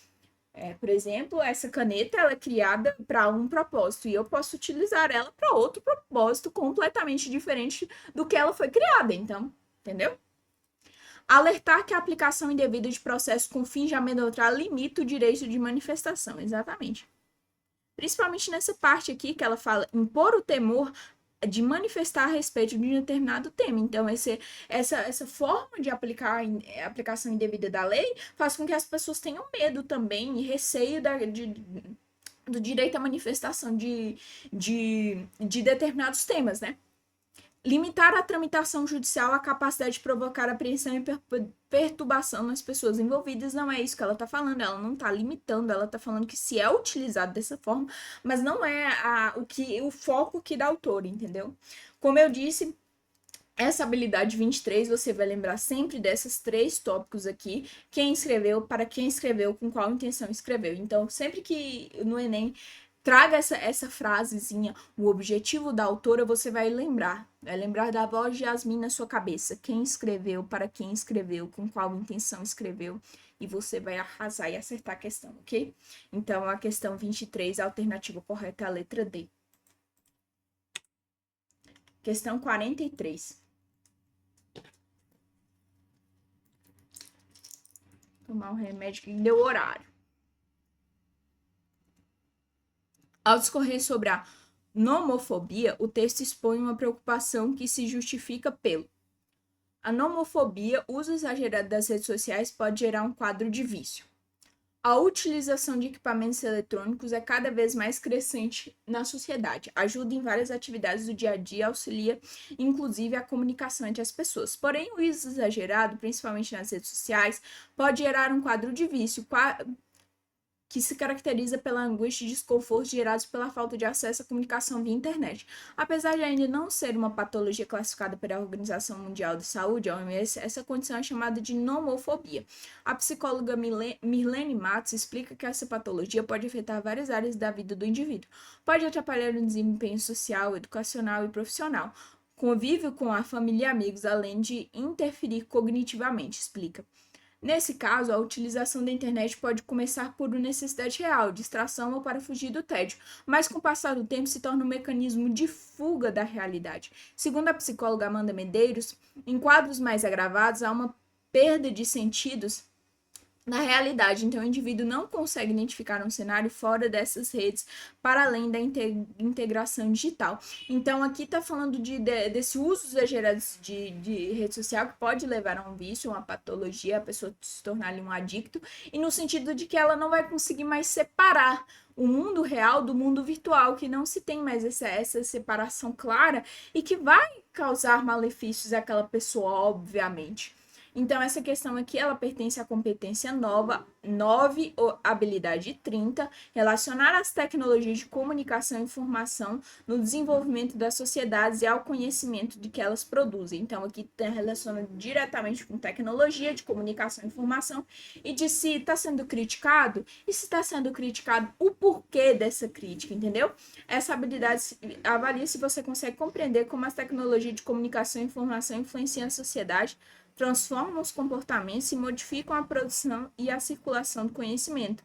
Por exemplo, essa caneta ela é criada para um propósito e eu posso utilizar ela para outro propósito completamente diferente do que ela foi criada. Então, entendeu? Alertar que a aplicação indevida de processo com fins de amedrontar limita o direito de manifestação. Exatamente. Principalmente nessa parte aqui que ela fala impor o temor de manifestar a respeito de um determinado tema. Então, essa forma de aplicação indevida da lei faz com que as pessoas tenham medo também e receio do direito à manifestação de determinados temas, né? Limitar a tramitação judicial à capacidade de provocar apreensão e perturbação nas pessoas envolvidas, não é isso que ela está falando, ela não está limitando, ela está falando que se é utilizado dessa forma, mas não é o foco que dá autor, entendeu? Como eu disse, essa habilidade 23, você vai lembrar sempre desses 3 tópicos aqui, quem escreveu, para quem escreveu, com qual intenção escreveu. Então, sempre que no Enem traga essa frasezinha, o objetivo da autora, você vai lembrar da voz de Yasmin na sua cabeça, quem escreveu, para quem escreveu, com qual intenção escreveu, e você vai arrasar e acertar a questão, ok? Então, a questão 23, a alternativa correta é a letra D. Questão 43. Tomar um remédio que deu horário. Ao discorrer sobre a nomofobia, o texto expõe uma preocupação que se justifica pelo: a nomofobia, uso exagerado das redes sociais, pode gerar um quadro de vício. A utilização de equipamentos eletrônicos é cada vez mais crescente na sociedade. Ajuda em várias atividades do dia a dia, auxilia inclusive a comunicação entre as pessoas. Porém, o uso exagerado, principalmente nas redes sociais, pode gerar um quadro de vício, que se caracteriza pela angústia e desconforto gerados pela falta de acesso à comunicação via internet. Apesar de ainda não ser uma patologia classificada pela Organização Mundial de Saúde, a OMS, essa condição é chamada de nomofobia. A psicóloga Mirlene Matos explica que essa patologia pode afetar várias áreas da vida do indivíduo. Pode atrapalhar o desempenho social, educacional e profissional, convívio com a família e amigos, além de interferir cognitivamente, explica. Nesse caso, a utilização da internet pode começar por uma necessidade real, distração ou para fugir do tédio, mas com o passar do tempo se torna um mecanismo de fuga da realidade. Segundo a psicóloga Amanda Medeiros, em quadros mais agravados há uma perda de sentidos na realidade, então o indivíduo não consegue identificar um cenário fora dessas redes, para além da integração digital. Então, aqui está falando desse uso exagerado de rede social, que pode levar a um vício, uma patologia, a pessoa se tornar ali um adicto, e no sentido de que ela não vai conseguir mais separar o mundo real do mundo virtual, que não se tem mais essa separação clara e que vai causar malefícios àquela pessoa, obviamente. Então, essa questão aqui, ela pertence à competência 9, habilidade 30, relacionar as tecnologias de comunicação e informação no desenvolvimento das sociedades e ao conhecimento de que elas produzem. Então, aqui relaciona diretamente com tecnologia de comunicação e informação e de se está sendo criticado e se está sendo criticado, o porquê dessa crítica, entendeu? Essa habilidade avalia se você consegue compreender como as tecnologias de comunicação e informação influenciam a sociedade, transformam os comportamentos e modificam a produção e a circulação do conhecimento.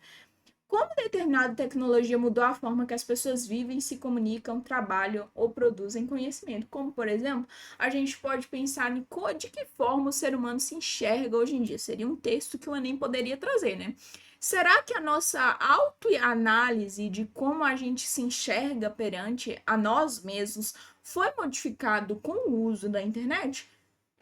Como determinada tecnologia mudou a forma que as pessoas vivem, se comunicam, trabalham ou produzem conhecimento. Como, por exemplo, a gente pode pensar em de que forma o ser humano se enxerga hoje em dia. Seria um texto que o Enem poderia trazer, né? Será que a nossa autoanálise de como a gente se enxerga perante a nós mesmos foi modificado com o uso da internet?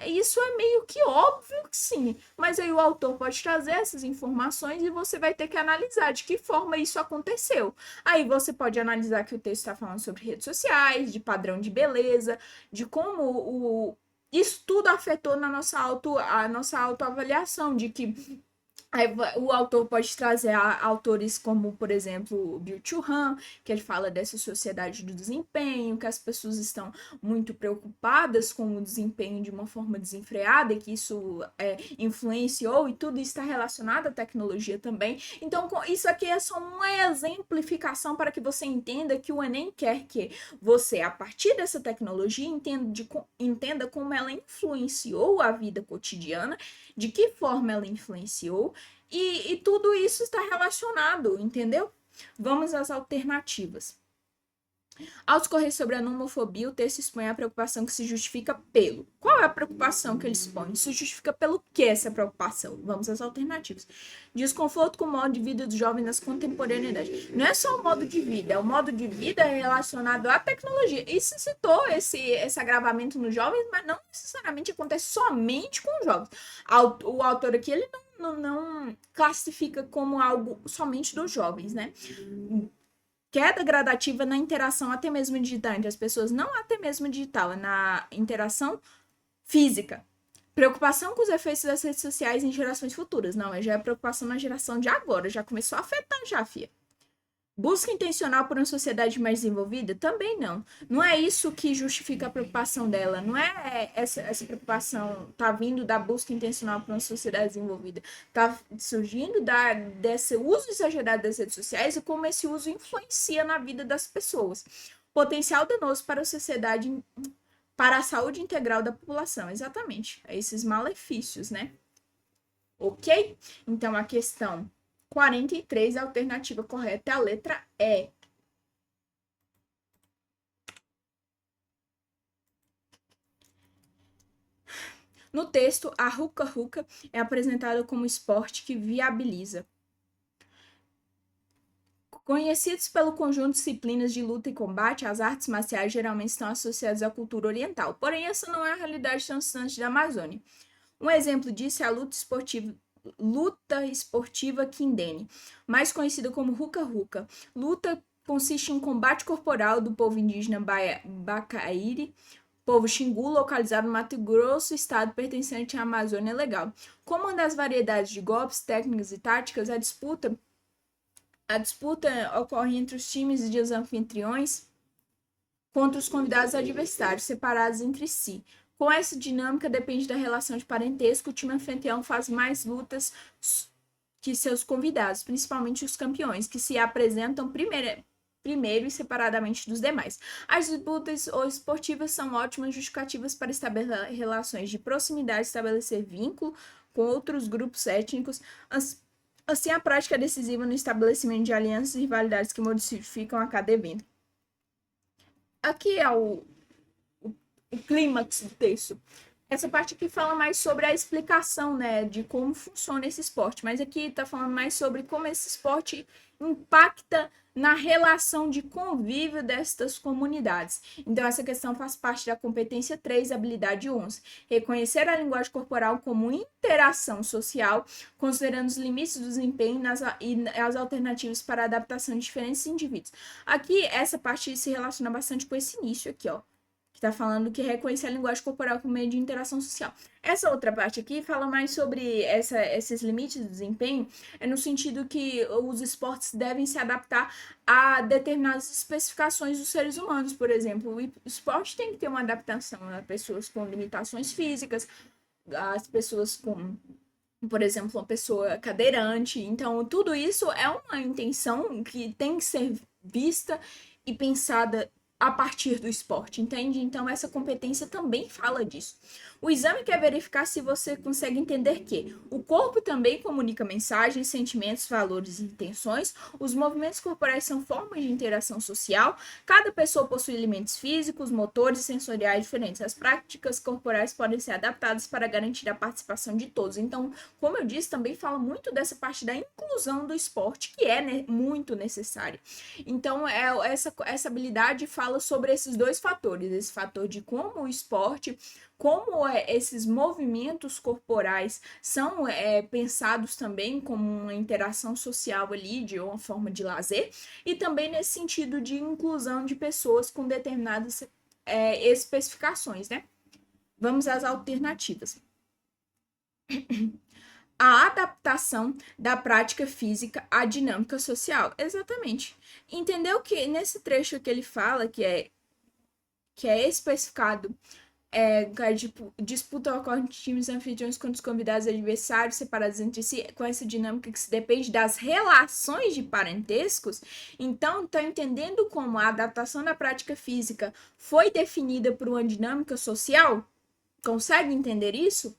Isso é meio que óbvio que sim, mas aí o autor pode trazer essas informações e você vai ter que analisar de que forma isso aconteceu. Aí você pode analisar que o texto está falando sobre redes sociais, de padrão de beleza, de como isso tudo afetou a nossa autoavaliação, de que aí o autor pode trazer autores como, por exemplo, o Byung-Chul Han, que ele fala dessa sociedade do desempenho, que as pessoas estão muito preocupadas com o desempenho de uma forma desenfreada e que isso influenciou, e tudo está relacionado à tecnologia também. Então, isso aqui é só uma exemplificação para que você entenda que o Enem quer que você, a partir dessa tecnologia, entenda como ela influenciou a vida cotidiana, de que forma ela influenciou, e tudo isso está relacionado, entendeu? Vamos às alternativas. Ao discorrer sobre a nomofobia, o texto expõe a preocupação que se justifica pelo. Qual é a preocupação que ele expõe? Se justifica pelo que essa preocupação? Vamos às alternativas. Desconforto com o modo de vida dos jovens nas contemporaneidade. Não é só o modo de vida, é o modo de vida relacionado à tecnologia. Isso citou esse agravamento nos jovens, mas não necessariamente acontece somente com os jovens. O autor aqui, ele não classifica como algo somente dos jovens, né? Queda gradativa na interação, até mesmo digital, entre as pessoas, não até mesmo digital, é na interação física. Preocupação com os efeitos das redes sociais em gerações futuras. Não, já é preocupação na geração de agora, já começou a afetar já, fia. Busca intencional por uma sociedade mais desenvolvida? Também não. Não é isso que justifica a preocupação dela. Não é essa preocupação tá vindo da busca intencional por uma sociedade desenvolvida. Tá surgindo desse uso exagerado das redes sociais e como esse uso influencia na vida das pessoas. Potencial danoso para a sociedade, para a saúde integral da população. Exatamente. É esses malefícios, né? Ok? Então, a questão 43, a alternativa correta é a letra E. No texto, a ruca-ruca é apresentada como esporte que viabiliza. Conhecidos pelo conjunto de disciplinas de luta e combate, as artes marciais geralmente estão associadas à cultura oriental. Porém, essa não é a realidade tão distante da Amazônia. Um exemplo disso é a luta esportiva Kindene, mais conhecida como ruca-ruca. Luta consiste em combate corporal do povo indígena Bacairi, povo Xingu, localizado no Mato Grosso, estado pertencente à Amazônia Legal. Como uma das variedades de golpes, técnicas e táticas, a disputa ocorre entre os times de anfitriões contra os convidados adversários, separados entre si. Com essa dinâmica, depende da relação de parentesco, o time anfitrião faz mais lutas que seus convidados, principalmente os campeões, que se apresentam primeiro e separadamente dos demais. As disputas esportivas são ótimas justificativas para estabelecer relações de proximidade, estabelecer vínculo com outros grupos étnicos. Assim, a prática é decisiva no estabelecimento de alianças e rivalidades que modificam a cada evento. Aqui é o clímax do texto. Essa parte aqui fala mais sobre a explicação, né, de como funciona esse esporte, mas aqui tá falando mais sobre como esse esporte impacta na relação de convívio destas comunidades. Então, essa questão faz parte da competência 3, habilidade 11. Reconhecer a linguagem corporal como interação social, considerando os limites do desempenho e as alternativas para a adaptação de diferentes indivíduos. Aqui, essa parte se relaciona bastante com esse início aqui, ó. Tá falando que reconhecer a linguagem corporal como meio de interação social. Essa outra parte aqui fala mais sobre esses limites do desempenho, é no sentido que os esportes devem se adaptar a determinadas especificações dos seres humanos, por exemplo. O esporte tem que ter uma adaptação a pessoas com limitações físicas, as pessoas com, por exemplo, uma pessoa cadeirante. Então, tudo isso é uma intenção que tem que ser vista e pensada a partir do esporte, entende? Então, essa competência também fala disso. O exame quer verificar se você consegue entender que o corpo também comunica mensagens, sentimentos, valores e intenções, os movimentos corporais são formas de interação social, cada pessoa possui elementos físicos, motores e sensoriais diferentes. As práticas corporais podem ser adaptadas para garantir a participação de todos. Então, como eu disse, também fala muito dessa parte da inclusão do esporte, que é muito necessária. Então, essa habilidade fala sobre esses dois fatores, esse fator de como o esporte, como esses movimentos corporais são pensados também como uma interação social ali, de uma forma de lazer, e também nesse sentido de inclusão de pessoas com determinadas especificações, né? Vamos às alternativas. A adaptação da prática física à dinâmica social. Exatamente. Entendeu que nesse trecho que ele fala, que é especificado, disputa ocorre entre times anfitriões contra os convidados adversários separados entre si, com essa dinâmica que se depende das relações de parentescos. Então, tá entendendo como a adaptação da prática física foi definida por uma dinâmica social? Consegue entender isso?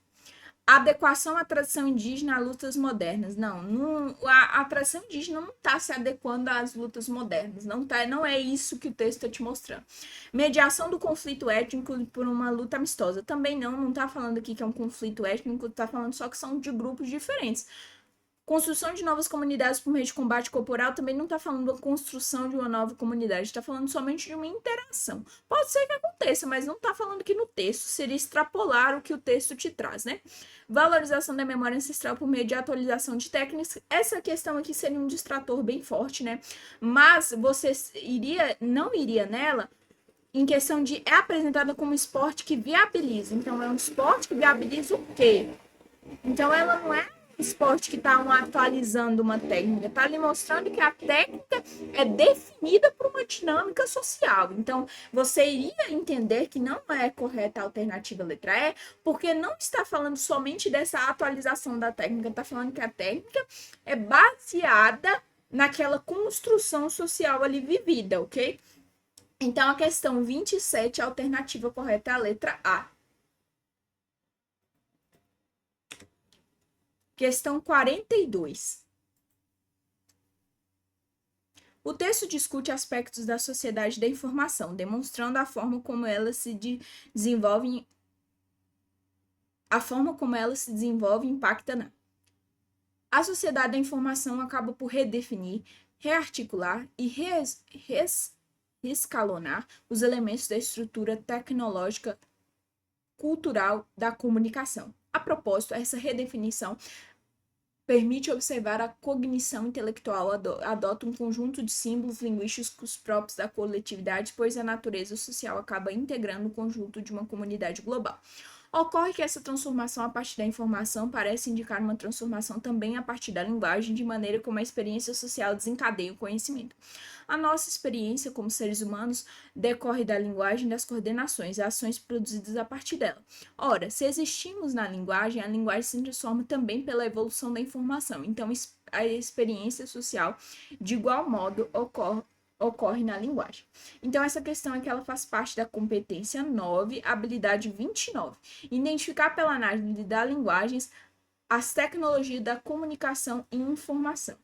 Adequação à tradição indígena a lutas modernas. Não, a tradição indígena não está se adequando às lutas modernas. Não é isso que o texto está te mostrando. Mediação do conflito étnico por uma luta amistosa. Também não está falando aqui que é um conflito étnico, está falando só que são de grupos diferentes. Construção de novas comunidades por meio de combate corporal também não está falando da construção de uma nova comunidade, está falando somente de uma interação. Pode ser que aconteça, mas não está falando que no texto seria extrapolar o que o texto te traz, né? Valorização da memória ancestral por meio de atualização de técnicas. Essa questão aqui seria um distrator bem forte, né? Mas você não iria nela em questão de é apresentada como um esporte que viabiliza. Então, é um esporte que viabiliza o quê? Então, ela não é esporte que está atualizando uma técnica, está ali mostrando que a técnica é definida por uma dinâmica social. Então, você iria entender que não é correta a alternativa letra E, porque não está falando somente dessa atualização da técnica, está falando que a técnica é baseada naquela construção social ali vivida, ok? Então, a questão 27, a alternativa correta é a letra A. Questão 42. O texto discute aspectos da sociedade da informação, demonstrando a forma como ela se desenvolve e impacta na. A sociedade da informação acaba por redefinir, rearticular e reescalonar os elementos da estrutura tecnológica cultural da comunicação. A propósito, essa redefinição permite observar a cognição intelectual, adota um conjunto de símbolos linguísticos próprios da coletividade, pois a natureza social acaba integrando o conjunto de uma comunidade global. Ocorre que essa transformação a partir da informação parece indicar uma transformação também a partir da linguagem, de maneira como a experiência social desencadeia o conhecimento. A nossa experiência como seres humanos decorre da linguagem, das coordenações e ações produzidas a partir dela. Ora, se existimos na linguagem, a linguagem se transforma também pela evolução da informação. Então, a experiência social, de igual modo, ocorre na linguagem. Então, essa questão aqui ela faz parte da competência 9, habilidade 29. Identificar pela análise da linguagens as tecnologias da comunicação e informação.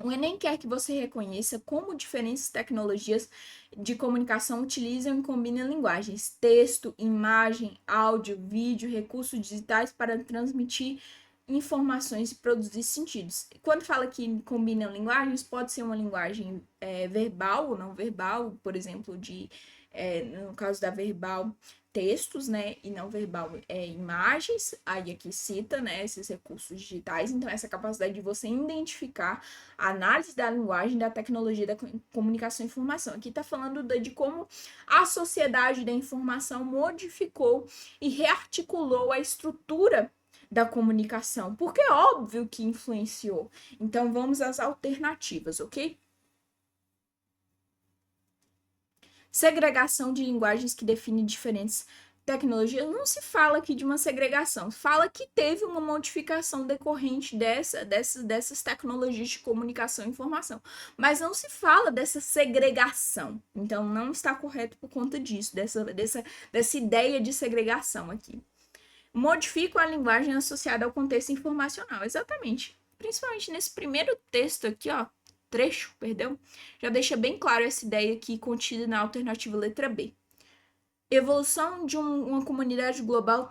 O Enem quer que você reconheça como diferentes tecnologias de comunicação utilizam e combinam linguagens, texto, imagem, áudio, vídeo, recursos digitais para transmitir informações e produzir sentidos. Quando fala que combinam linguagens, pode ser uma linguagem verbal ou não verbal, por exemplo, no caso da verbal, textos, né, e não verbal imagens, aí aqui cita, né, esses recursos digitais, então essa capacidade de você identificar a análise da linguagem, da tecnologia da comunicação e informação. Aqui está falando de como a sociedade da informação modificou e rearticulou a estrutura da comunicação, porque é óbvio que influenciou. Então vamos às alternativas, ok? Segregação de linguagens que define diferentes tecnologias. Não se fala aqui de uma segregação, fala que teve uma modificação decorrente dessas tecnologias de comunicação e informação, mas não se fala dessa segregação. Então não está correto por conta disso, dessa ideia de segregação aqui. Modificam a linguagem associada ao contexto informacional, exatamente. Principalmente nesse primeiro texto aqui, ó, trecho, perdão, já deixa bem claro essa ideia aqui contida na alternativa letra B. Evolução de uma comunidade global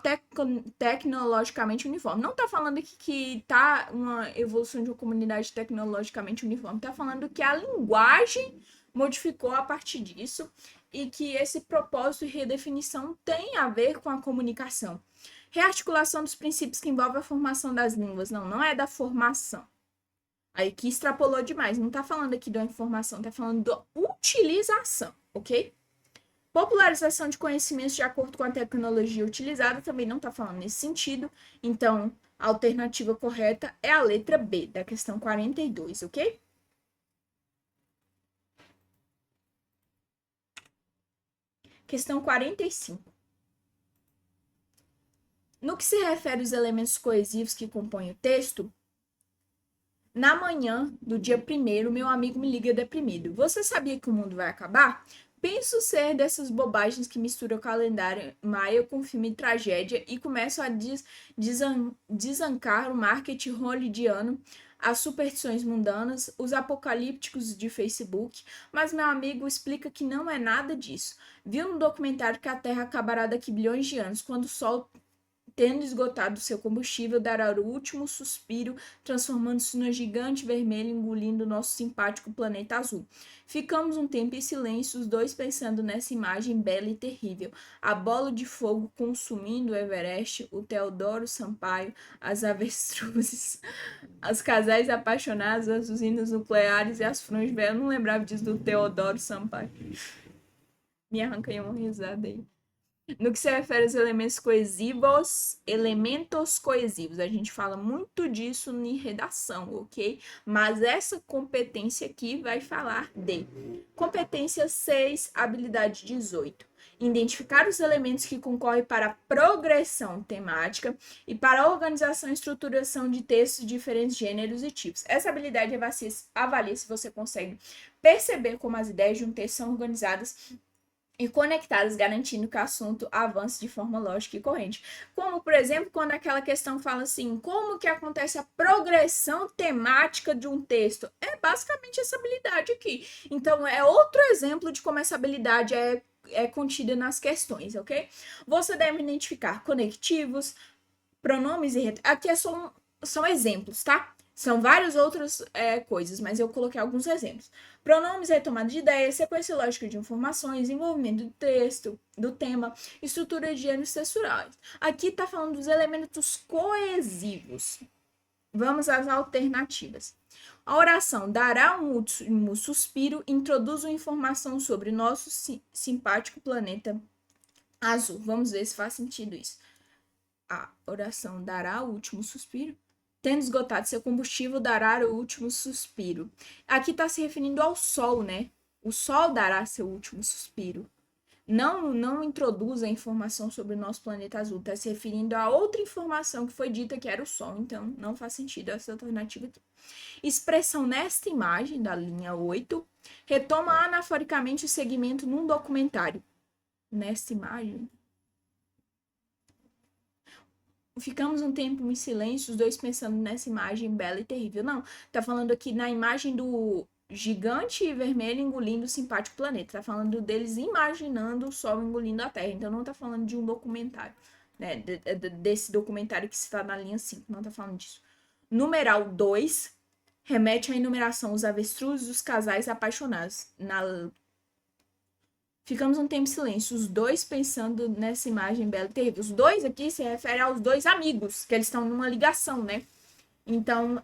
tecnologicamente uniforme. Não está falando aqui que tá uma evolução de uma comunidade tecnologicamente uniforme, está falando que a linguagem modificou a partir disso e que esse propósito e redefinição tem a ver com a comunicação. Rearticulação dos princípios que envolve a formação das línguas. Não é da formação. Aí que extrapolou demais. Não tá falando aqui da informação, tá falando da utilização, ok? Popularização de conhecimentos de acordo com a tecnologia utilizada também não tá falando nesse sentido. Então, a alternativa correta é a letra B, da questão 42, ok? Questão 45. No que se refere aos elementos coesivos que compõem o texto, na manhã do dia 1º, meu amigo me liga deprimido. Você sabia que o mundo vai acabar? Penso ser dessas bobagens que misturam o calendário maia com filme de tragédia e começam a desancar o marketing hollywoodiano, as superstições mundanas, os apocalípticos de Facebook, mas meu amigo explica que não é nada disso. Viu no documentário que a Terra acabará daqui bilhões de anos, quando o Sol tendo esgotado seu combustível, dará o último suspiro, transformando-se numa gigante vermelha, engolindo nosso simpático planeta azul. Ficamos um tempo em silêncio, os dois pensando nessa imagem bela e terrível. A bola de fogo consumindo o Everest, o Teodoro Sampaio, as avestruzes, os casais apaixonados, as usinas nucleares e as frontes. Eu não lembrava disso do Teodoro Sampaio. Me arranca aí uma risada aí. No que se refere aos elementos coesivos, a gente fala muito disso em redação, ok? Mas essa competência aqui vai falar de competência 6, habilidade 18. Identificar os elementos que concorrem para a progressão temática e para a organização e estruturação de textos de diferentes gêneros e tipos. Essa habilidade avalia se você consegue perceber como as ideias de um texto são organizadas e conectadas, garantindo que o assunto avance de forma lógica e corrente. Como, por exemplo, quando aquela questão fala assim, como que acontece a progressão temática de um texto? É basicamente essa habilidade aqui. Então, é outro exemplo de como essa habilidade é contida nas questões, ok? Você deve identificar conectivos, pronomes e... Aqui são exemplos, tá? São várias outras coisas, mas eu coloquei alguns exemplos. Pronomes, retomada de ideias, sequência lógica de informações, desenvolvimento do texto, do tema, estrutura de gêneros texturais. Aqui está falando dos elementos coesivos. Vamos às alternativas. A oração dará um último suspiro, introduz uma informação sobre nosso simpático planeta azul. Vamos ver se faz sentido isso. A oração dará o último suspiro. Tendo esgotado seu combustível, dará o último suspiro. Aqui está se referindo ao Sol, né? O Sol dará seu último suspiro. Não introduz a informação sobre o nosso planeta azul. Está se referindo a outra informação que foi dita que era o Sol. Então, não faz sentido essa alternativa aqui. Expressão nesta imagem, da linha 8, retoma anaforicamente o segmento num documentário. Nesta imagem... Ficamos um tempo em silêncio, os dois pensando nessa imagem bela e terrível. Não, tá falando aqui na imagem do gigante vermelho engolindo o simpático planeta. Tá falando deles imaginando o Sol engolindo a Terra. Então não tá falando de um documentário, né? Desse documentário que está na linha 5. Não tá falando disso. Numeral 2 remete à enumeração os avestruzes e os casais apaixonados. Ficamos um tempo em silêncio, os dois pensando nessa imagem bela e terrível. Os dois aqui se refere aos dois amigos, que eles estão numa ligação, né? Então,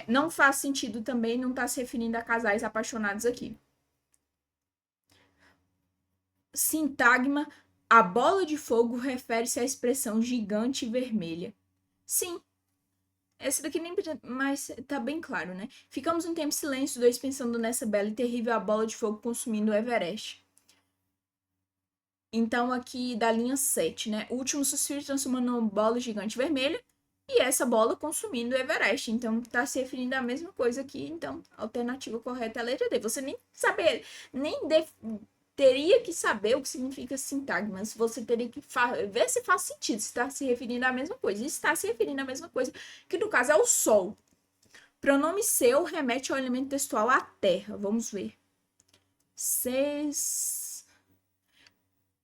não faz sentido também, não está se referindo a casais apaixonados aqui. Sintagma, a bola de fogo refere-se à expressão gigante vermelha. Sim, essa daqui nem... Mas tá bem claro, né? Ficamos um tempo em silêncio, os dois pensando nessa bela e terrível a bola de fogo consumindo o Everest. Então, aqui da linha 7, né? O último suspiro transformando uma bola gigante vermelha e essa bola consumindo o Everest. Então, tá se referindo à mesma coisa aqui. Então, a alternativa correta é a letra D. Você teria que saber o que significa sintagma, mas você teria que ver se faz sentido, se está se referindo à mesma coisa. E está se referindo à mesma coisa, que no caso é o Sol. Pronome seu remete ao elemento textual a Terra. Vamos ver. 6...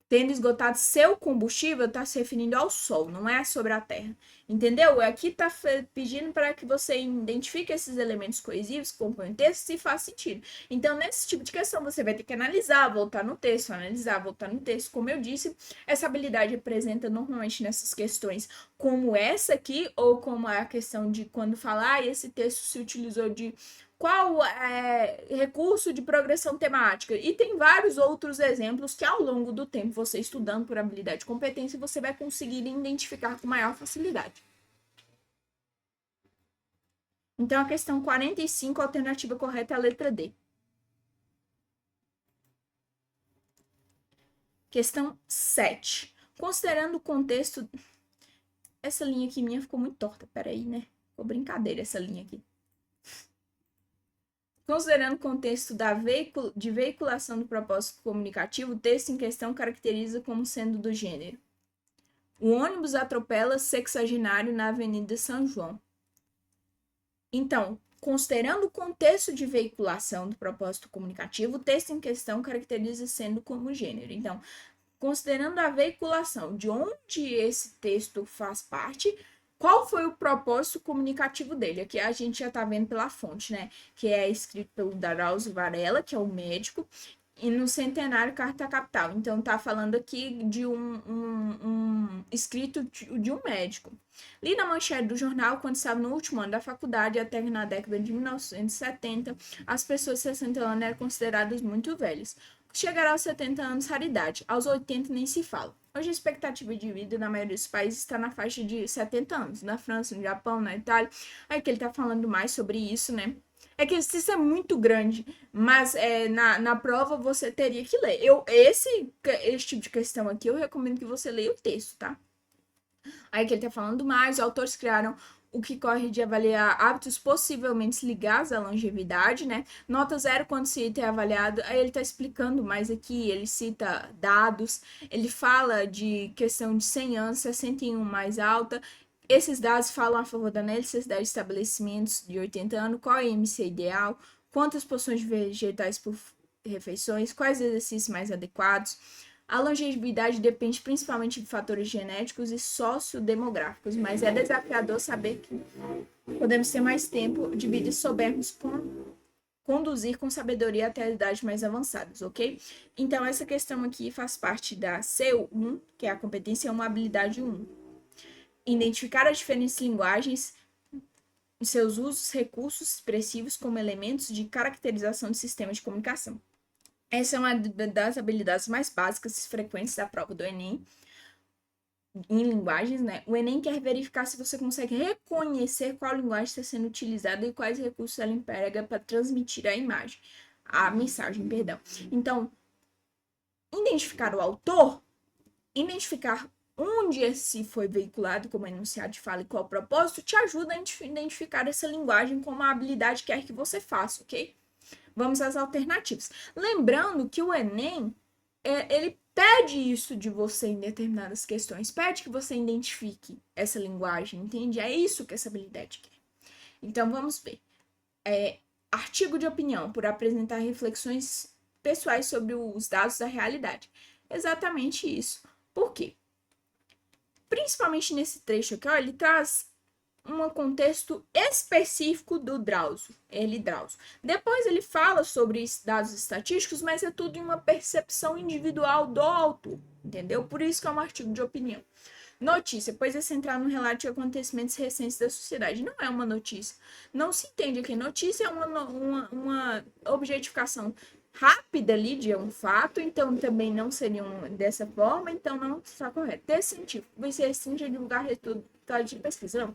Tendo esgotado seu combustível, está se referindo ao Sol, não é sobre a Terra. Entendeu? Aqui está pedindo para que você identifique esses elementos coesivos que compõem o texto se faz sentido. Então, nesse tipo de questão, você vai ter que analisar, voltar no texto, analisar, voltar no texto. Como eu disse, essa habilidade apresenta normalmente nessas questões como essa aqui, ou como a questão de quando falar, esse texto se utilizou de qual recurso de progressão temática. E tem vários outros exemplos que ao longo do tempo, você estudando por habilidade e competência, você vai conseguir identificar com maior facilidade. Então, a questão 45, a alternativa correta é a letra D. Questão 7. Considerando o contexto... Essa linha aqui minha ficou muito torta. Peraí, né? Ficou brincadeira essa linha aqui. Considerando o contexto de veiculação do propósito comunicativo, o texto em questão caracteriza como sendo do gênero: o ônibus atropela sexagenário na Avenida São João. Então, considerando o contexto de veiculação do propósito comunicativo, o texto em questão caracteriza sendo como gênero. Então, considerando a veiculação de onde esse texto faz parte, qual foi o propósito comunicativo dele? Aqui a gente já está vendo pela fonte, né? Que é escrito pelo Drauzio Varela, que é o médico, e no Centenário Carta Capital. Então, tá falando aqui de um escrito de um médico. Li na manchete do jornal, quando estava no último ano da faculdade, até que na década de 1970, as pessoas de 60 anos eram consideradas muito velhas. Chegará aos 70 anos, raridade. Aos 80 nem se fala. Hoje a expectativa de vida na maioria dos países está na faixa de 70 anos. Na França, no Japão, na Itália. Aí que ele tá falando mais sobre isso, né? É que isso é muito grande, mas na prova você teria que ler. Esse tipo de questão aqui, eu recomendo que você leia o texto, tá? Aí que ele tá falando mais, os autores criaram o que corre de avaliar hábitos possivelmente ligados à longevidade, né? Nota zero quando se é avaliado. Aí ele tá explicando mais aqui, ele cita dados, ele fala de questão de 100 anos, 61 mais alta. Esses dados falam a favor da necessidade de estabelecimentos de 80 anos, qual é a IMC ideal, quantas porções vegetais por refeições, quais exercícios mais adequados. A longevidade depende principalmente de fatores genéticos e sociodemográficos, mas é desafiador saber que podemos ter mais tempo de vida e soubermos conduzir com sabedoria até as idades mais avançadas, ok? Então, essa questão aqui faz parte da C1, que é a competência 1, habilidade 1. Identificar as diferentes linguagens e seus usos, recursos expressivos como elementos de caracterização de sistemas de comunicação. Essa é uma das habilidades mais básicas e frequentes da prova do Enem, em linguagens, né? O Enem quer verificar se você consegue reconhecer qual linguagem está sendo utilizada e quais recursos ela emprega para transmitir a mensagem, perdão. Então, identificar o autor, identificar onde esse foi veiculado como enunciado de fala e qual o propósito, te ajuda a identificar essa linguagem como a habilidade que quer que você faça, ok? Vamos às alternativas. Lembrando que o Enem, ele pede isso de você em determinadas questões, pede que você identifique essa linguagem, entende? É isso que essa habilidade quer. Então, vamos ver. Artigo de opinião, por apresentar reflexões pessoais sobre os dados da realidade. Exatamente isso. Por quê? Principalmente nesse trecho aqui, ó, ele traz um contexto específico do Drauzio. Depois ele fala sobre dados estatísticos, mas é tudo em uma percepção individual do autor, entendeu? Por isso que é um artigo de opinião. Notícia, pois é centrado no relato de acontecimentos recentes da sociedade. Não é uma notícia. Não se entende aqui. Notícia é uma objetificação rápida ali de um fato, então também não seria dessa forma, então não está correto. Texto científico, vai ser restringe a divulgar resultados de pesquisa.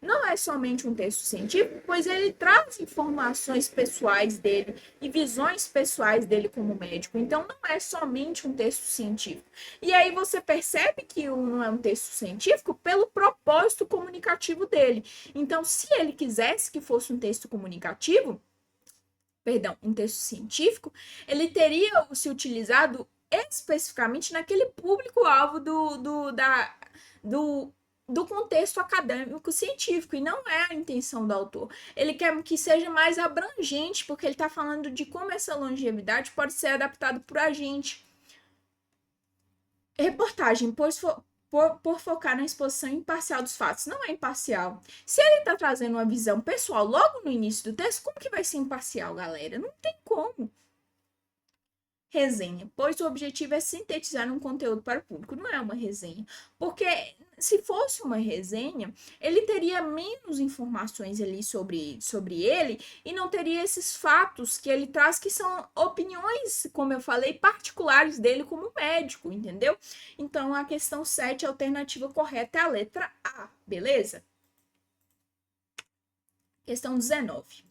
Não é somente um texto científico, pois ele traz informações pessoais dele e visões pessoais dele como médico. Então, não é somente um texto científico. E aí você percebe que não é um texto científico pelo propósito comunicativo dele. Então, se ele quisesse que fosse um texto comunicativo, um texto científico, ele teria se utilizado especificamente naquele público-alvo do contexto acadêmico científico, e não é a intenção do autor. Ele quer que seja mais abrangente, porque ele está falando de como essa longevidade pode ser adaptada por a gente. Reportagem, por focar na exposição imparcial dos fatos. Não é imparcial. Se ele está trazendo uma visão pessoal logo no início do texto, como que vai ser imparcial, galera? Não tem como. Resenha, pois o objetivo é sintetizar um conteúdo para o público, não é uma resenha. Porque se fosse uma resenha, ele teria menos informações ali sobre ele e não teria esses fatos que ele traz, que são opiniões, como eu falei, particulares dele como médico, entendeu? Então, a questão 7, a alternativa correta é a letra A, beleza? Questão 19.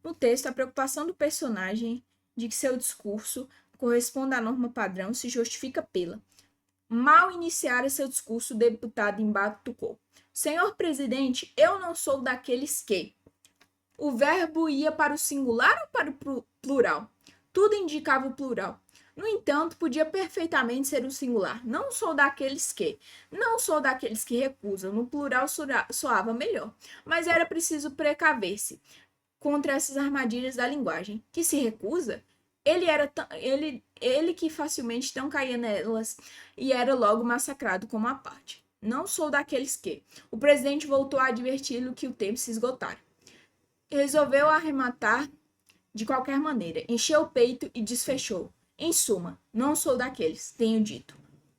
No texto, a preocupação do personagem de que seu discurso corresponda à norma padrão se justifica pela. Mal iniciara seu discurso, o deputado embatucou. Senhor presidente, eu não sou daqueles que. O verbo ia para o singular ou para o plural? Tudo indicava o plural. No entanto, podia perfeitamente ser o singular. Não sou daqueles que. Não sou daqueles que recusam. No plural soava melhor. Mas era preciso precaver-se contra essas armadilhas da linguagem. Que se recusa? Ele ele que facilmente não caía nelas e era logo massacrado como a parte. Não sou daqueles que. O presidente voltou a adverti-lo que o tempo se esgotara. Resolveu arrematar de qualquer maneira, encheu o peito e desfechou. Em suma, não sou daqueles, tenho dito.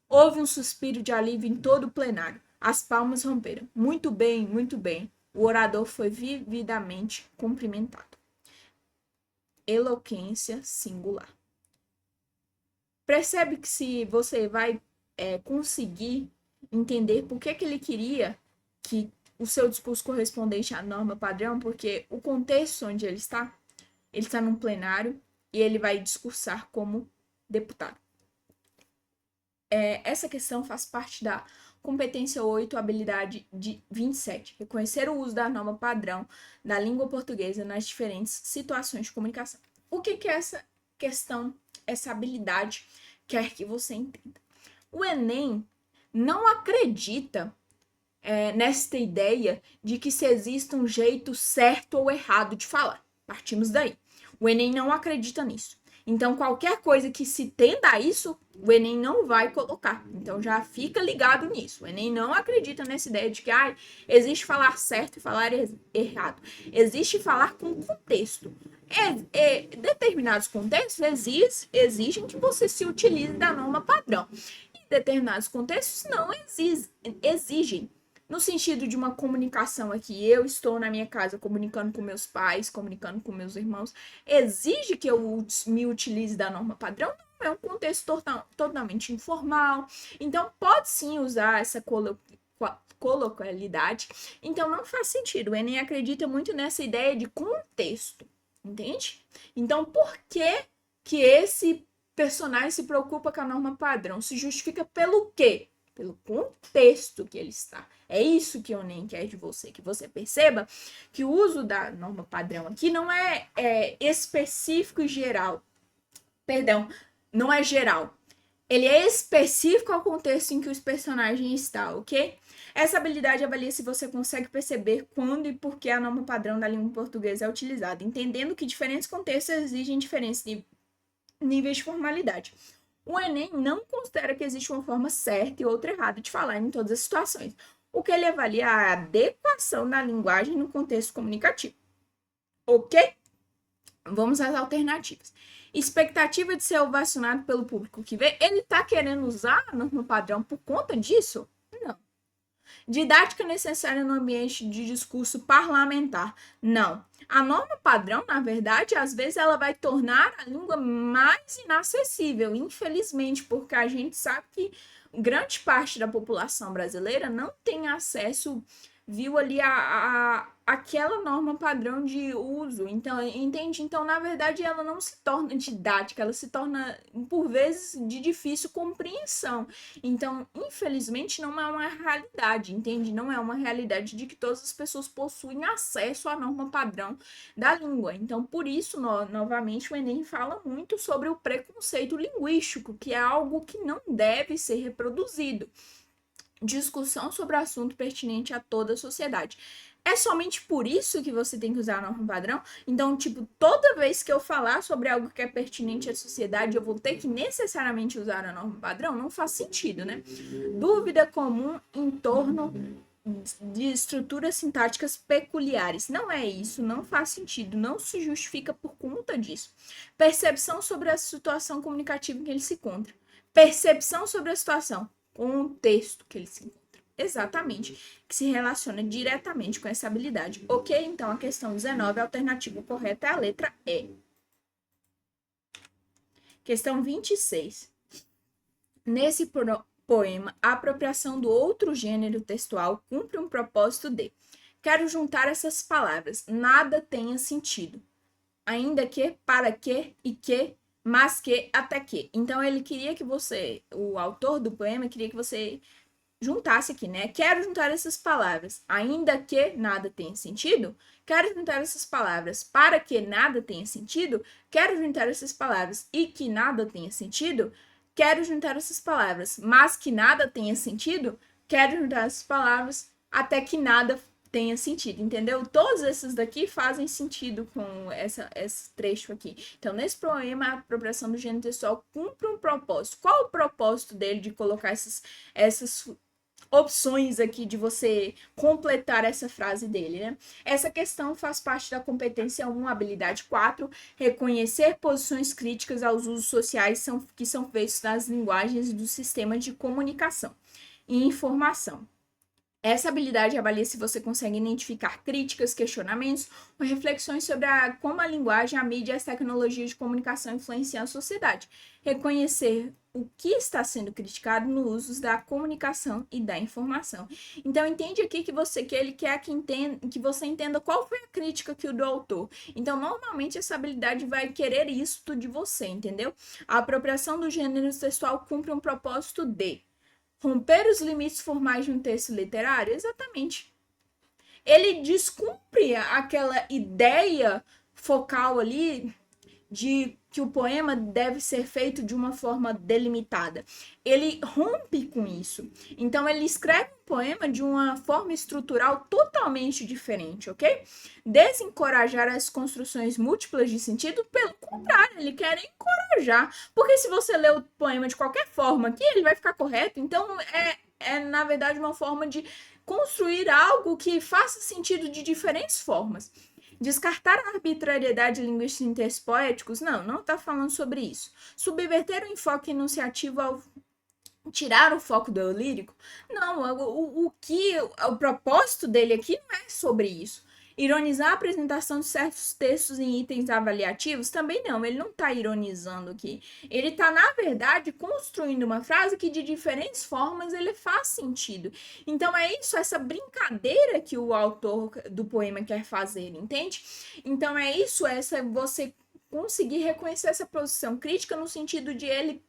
Houve um suspiro de alívio em todo o plenário. As palmas romperam. Muito bem, muito bem. O orador foi vividamente cumprimentado. Eloquência singular. Percebe que se você vai conseguir entender por que ele queria que o seu discurso correspondente à norma padrão, porque o contexto onde ele está num plenário e ele vai discursar como deputado. Essa questão faz parte da competência 8, habilidade de 27. Reconhecer o uso da norma padrão da língua portuguesa nas diferentes situações de comunicação. O que é essa questão, essa habilidade quer que você entenda? O Enem não acredita nesta ideia de que se exista um jeito certo ou errado de falar. Partimos daí. O Enem não acredita nisso. Então, qualquer coisa que se tenda a isso, o Enem não vai colocar. Então, já fica ligado nisso. O Enem não acredita nessa ideia de que existe falar certo e falar errado. Existe falar com contexto. Determinados contextos exigem que você se utilize da norma padrão. E determinados contextos não exigem. No sentido de uma comunicação aqui, eu estou na minha casa comunicando com meus pais, comunicando com meus irmãos, exige que eu me utilize da norma padrão? Não, é um contexto totalmente informal. Então, pode sim usar essa coloquialidade. Então, não faz sentido. O Enem acredita muito nessa ideia de contexto, entende? Então, por que esse personagem se preocupa com a norma padrão? Se justifica pelo quê? Pelo contexto que ele está. É isso que o Enem quer de você, que você perceba que o uso da norma padrão aqui não é específico e geral. Perdão, não é geral. Ele é específico ao contexto em que o personagem está, ok? Essa habilidade avalia se você consegue perceber quando e por que a norma padrão da língua portuguesa é utilizada, entendendo que diferentes contextos exigem diferentes níveis de formalidade. O Enem não considera que existe uma forma certa e outra errada de falar em todas as situações. O que ele avalia é a adequação da linguagem no contexto comunicativo. Ok? Vamos às alternativas. Expectativa de ser ovacionado pelo público que vê. Ele está querendo usar a norma padrão por conta disso? Não. Didática necessária no ambiente de discurso parlamentar? Não. A norma padrão, na verdade, às vezes ela vai tornar a língua mais inacessível, infelizmente, porque a gente sabe que grande parte da população brasileira não tem acesso, viu ali aquela norma padrão de uso. Então, entende? Então, na verdade, ela não se torna didática, ela se torna, por vezes, de difícil compreensão. Então, infelizmente, não é uma realidade, entende? Não é uma realidade de que todas as pessoas possuem acesso à norma padrão da língua. Então, por isso, novamente, o Enem fala muito sobre o preconceito linguístico, que é algo que não deve ser reproduzido. Discussão sobre o assunto pertinente a toda a sociedade. É somente por isso que você tem que usar a norma padrão? Então, toda vez que eu falar sobre algo que é pertinente à sociedade, eu vou ter que necessariamente usar a norma padrão? Não faz sentido, né? Dúvida comum em torno de estruturas sintáticas peculiares. Não é isso, não faz sentido, não se justifica por conta disso. Percepção sobre a situação comunicativa em que ele se encontra. Percepção sobre a situação, contexto que ele se encontra. Exatamente, que se relaciona diretamente com essa habilidade. Ok? Então, a questão 19, a alternativa correta é a letra E. Questão 26. Nesse poema, a apropriação do outro gênero textual cumpre um propósito de: quero juntar essas palavras, nada tenha sentido. Ainda que, para que e que, mas que, até que. Então, ele queria que você, o autor do poema, queria que você juntasse aqui, né? Quero juntar essas palavras, ainda que nada tenha sentido. Quero juntar essas palavras, para que nada tenha sentido. Quero juntar essas palavras, e que nada tenha sentido. Quero juntar essas palavras, mas que nada tenha sentido. Quero juntar essas palavras, até que nada tenha sentido, entendeu? Todos esses daqui fazem sentido com esse trecho aqui. Então, nesse poema, a apropriação do gênero textual cumpre um propósito. Qual o propósito dele de colocar essas opções aqui de você completar essa frase dele, né? Essa questão faz parte da competência 1, habilidade 4, reconhecer posições críticas aos usos sociais que são feitos nas linguagens do sistema de comunicação e informação. Essa habilidade avalia se você consegue identificar críticas, questionamentos ou reflexões sobre como a linguagem, a mídia e as tecnologias de comunicação influenciam a sociedade. Reconhecer o que está sendo criticado no uso da comunicação e da informação. Então, entende aqui que ele quer que você entenda qual foi a crítica que o do autor. Então, normalmente, essa habilidade vai querer isso de você, entendeu? A apropriação do gênero textual cumpre um propósito de romper os limites formais de um texto literário? Exatamente. Ele descumpre aquela ideia focal ali de que o poema deve ser feito de uma forma delimitada. Ele rompe com isso. Então, ele escreve um poema de uma forma estrutural totalmente diferente, ok? Desencorajar as construções múltiplas de sentido, pelo contrário, ele quer encorajar. Porque se você lê o poema de qualquer forma aqui, ele vai ficar correto. Então, na verdade, uma forma de construir algo que faça sentido de diferentes formas. Descartar a arbitrariedade linguística em textos poéticos? Não está falando sobre isso. Subverter o enfoque enunciativo ao tirar o foco do eu lírico? Não, o propósito dele aqui não é sobre isso. Ironizar a apresentação de certos textos em itens avaliativos? Também não, ele não está ironizando aqui. Ele está, na verdade, construindo uma frase que de diferentes formas ele faz sentido. Então é isso, essa brincadeira que o autor do poema quer fazer, entende? Então é isso, você conseguir reconhecer essa posição crítica no sentido de ele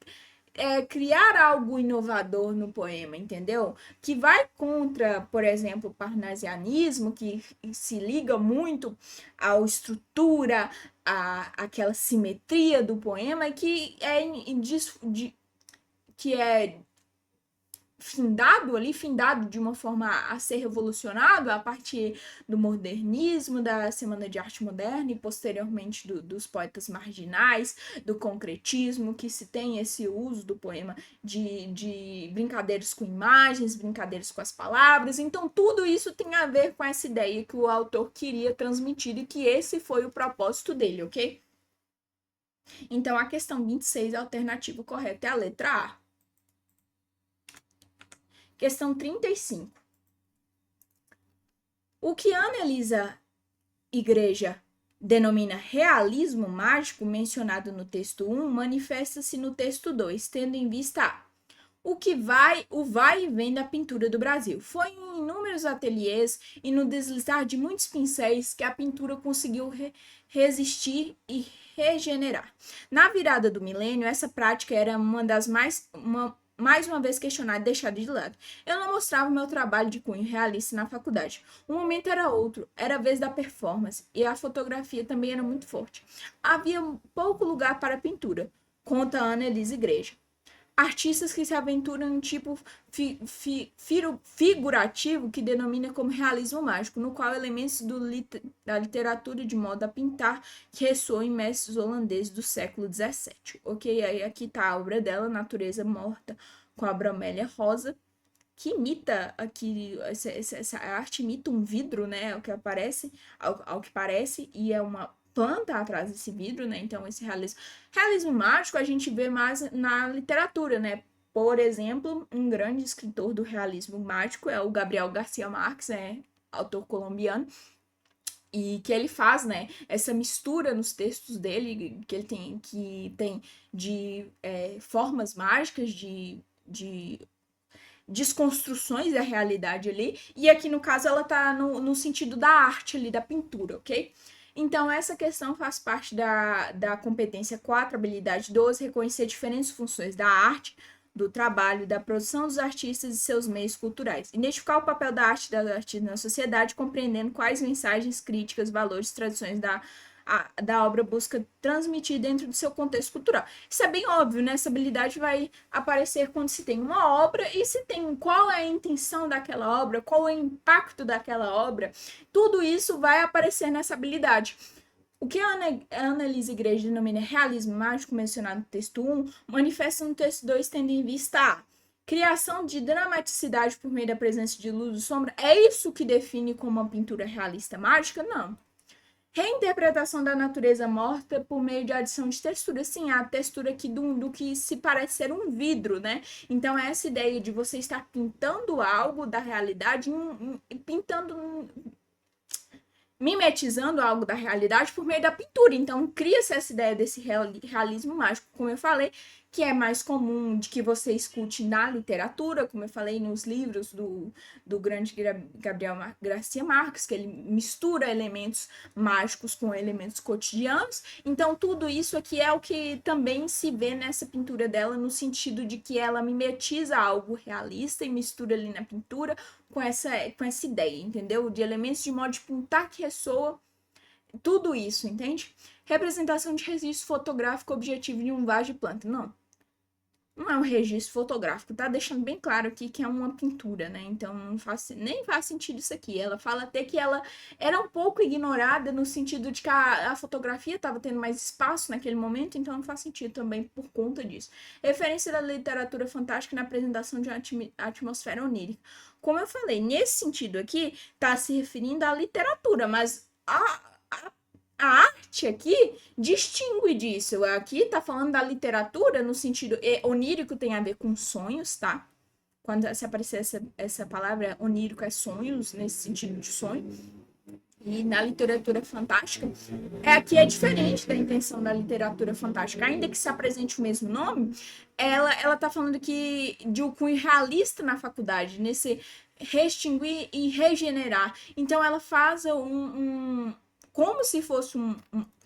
criar algo inovador no poema, entendeu? Que vai contra, por exemplo, o parnasianismo, que se liga muito à estrutura, àquela simetria do poema, que é findado de uma forma a ser revolucionado a partir do modernismo, da Semana de Arte Moderna e posteriormente dos poetas marginais, do concretismo, que se tem esse uso do poema de brincadeiras com imagens, brincadeiras com as palavras. Então, tudo isso tem a ver com essa ideia que o autor queria transmitir e que esse foi o propósito dele, ok? Então, a questão 26, a alternativa correta é a letra A. Questão 35. O que Ana Elisa Igreja denomina realismo mágico, mencionado no texto 1, manifesta-se no texto 2, tendo em vista o vai e vem da pintura do Brasil. Foi em inúmeros ateliês e no deslizar de muitos pincéis que a pintura conseguiu resistir e regenerar. Na virada do milênio, essa prática era uma das mais uma vez questionado e deixado de lado. Eu não mostrava o meu trabalho de cunho realista na faculdade. O momento era outro, era a vez da performance, e a fotografia também era muito forte. Havia pouco lugar para a pintura, conta Ana Elisa Igreja. Artistas que se aventuram em um tipo figurativo que denomina como realismo mágico, no qual elementos da literatura de modo a pintar que ressoam em mestres holandeses do século XVII. Ok? Aí aqui está a obra dela, Natureza Morta, com a bromélia rosa, que imita aqui, essa arte imita um vidro, né? Ao que parece, e é uma planta atrás desse vidro, né? Então, esse realismo mágico a gente vê mais na literatura, né? Por exemplo, um grande escritor do realismo mágico é o Gabriel Garcia Marques, né? Autor colombiano, e que ele faz, né, essa mistura nos textos dele, que ele tem de formas mágicas, de desconstruções da realidade ali, e aqui no caso ela tá no sentido da arte ali, da pintura, ok? Então, essa questão faz parte da competência 4, habilidade 12, reconhecer diferentes funções da arte, do trabalho, da produção dos artistas e seus meios culturais. Identificar o papel da arte e das artistas na sociedade, compreendendo quais mensagens, críticas, valores, tradições da obra busca transmitir dentro do seu contexto cultural. Isso é bem óbvio, né? Essa habilidade vai aparecer quando se tem uma obra e se tem qual é a intenção daquela obra, qual é o impacto daquela obra. Tudo isso vai aparecer nessa habilidade. O que a Annelise Igreja denomina realismo mágico, mencionado no texto 1, manifesta no texto 2, tendo em vista a criação de dramaticidade por meio da presença de luz e sombra. É isso que define como uma pintura realista mágica? Não. Reinterpretação da natureza morta por meio de adição de textura. Sim, a textura aqui do que se parece ser um vidro, né? Então, é essa ideia de você estar pintando algo da realidade, pintando, mimetizando algo da realidade por meio da pintura. Então, cria-se essa ideia desse realismo mágico, como eu falei, que é mais comum de que você escute na literatura, como eu falei nos livros do grande Gabriel Garcia Marques, que ele mistura elementos mágicos com elementos cotidianos. Então, tudo isso aqui é o que também se vê nessa pintura dela, no sentido de que ela mimetiza algo realista e mistura ali na pintura com essa ideia, entendeu? De elementos de modo de pintar que ressoa, tudo isso, entende? Representação de registro fotográfico objetivo de um vaso de planta. Não é um registro fotográfico, tá deixando bem claro aqui que é uma pintura, né? Então nem faz sentido isso aqui. Ela fala até que ela era um pouco ignorada no sentido de que a fotografia estava tendo mais espaço naquele momento, então não faz sentido também por conta disso. Referência da literatura fantástica na apresentação de uma atmosfera onírica. Como eu falei, nesse sentido aqui, tá se referindo à literatura, mas a arte aqui distingue disso. Aqui tá falando da literatura no sentido onírico, tem a ver com sonhos, tá? Quando se aparecer essa palavra onírico é sonhos, nesse sentido de sonho. E na literatura fantástica, aqui é diferente da intenção da literatura fantástica. Ainda que se apresente o mesmo nome, ela tá falando que de um cunho realista na faculdade, nesse extinguir e regenerar. Então ela faz como se fosse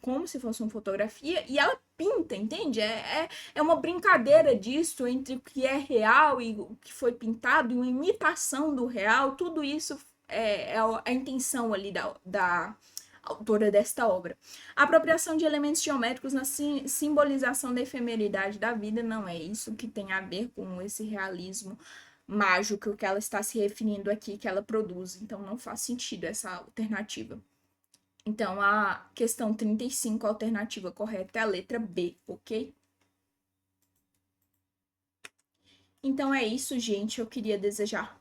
como se fosse uma fotografia, e ela pinta, entende? É uma brincadeira disso entre o que é real e o que foi pintado, e uma imitação do real, tudo isso é a intenção ali da autora desta obra. A apropriação de elementos geométricos na simbolização da efemeridade da vida, não é isso que tem a ver com esse realismo mágico que ela está se referindo aqui, que ela produz. Então, não faz sentido essa alternativa. Então, a questão 35, a alternativa correta é a letra B, ok? Então, é isso, gente. Eu queria desejar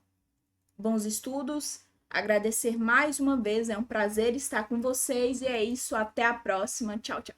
bons estudos, agradecer mais uma vez. É um prazer estar com vocês. E é isso. Até a próxima. Tchau, tchau.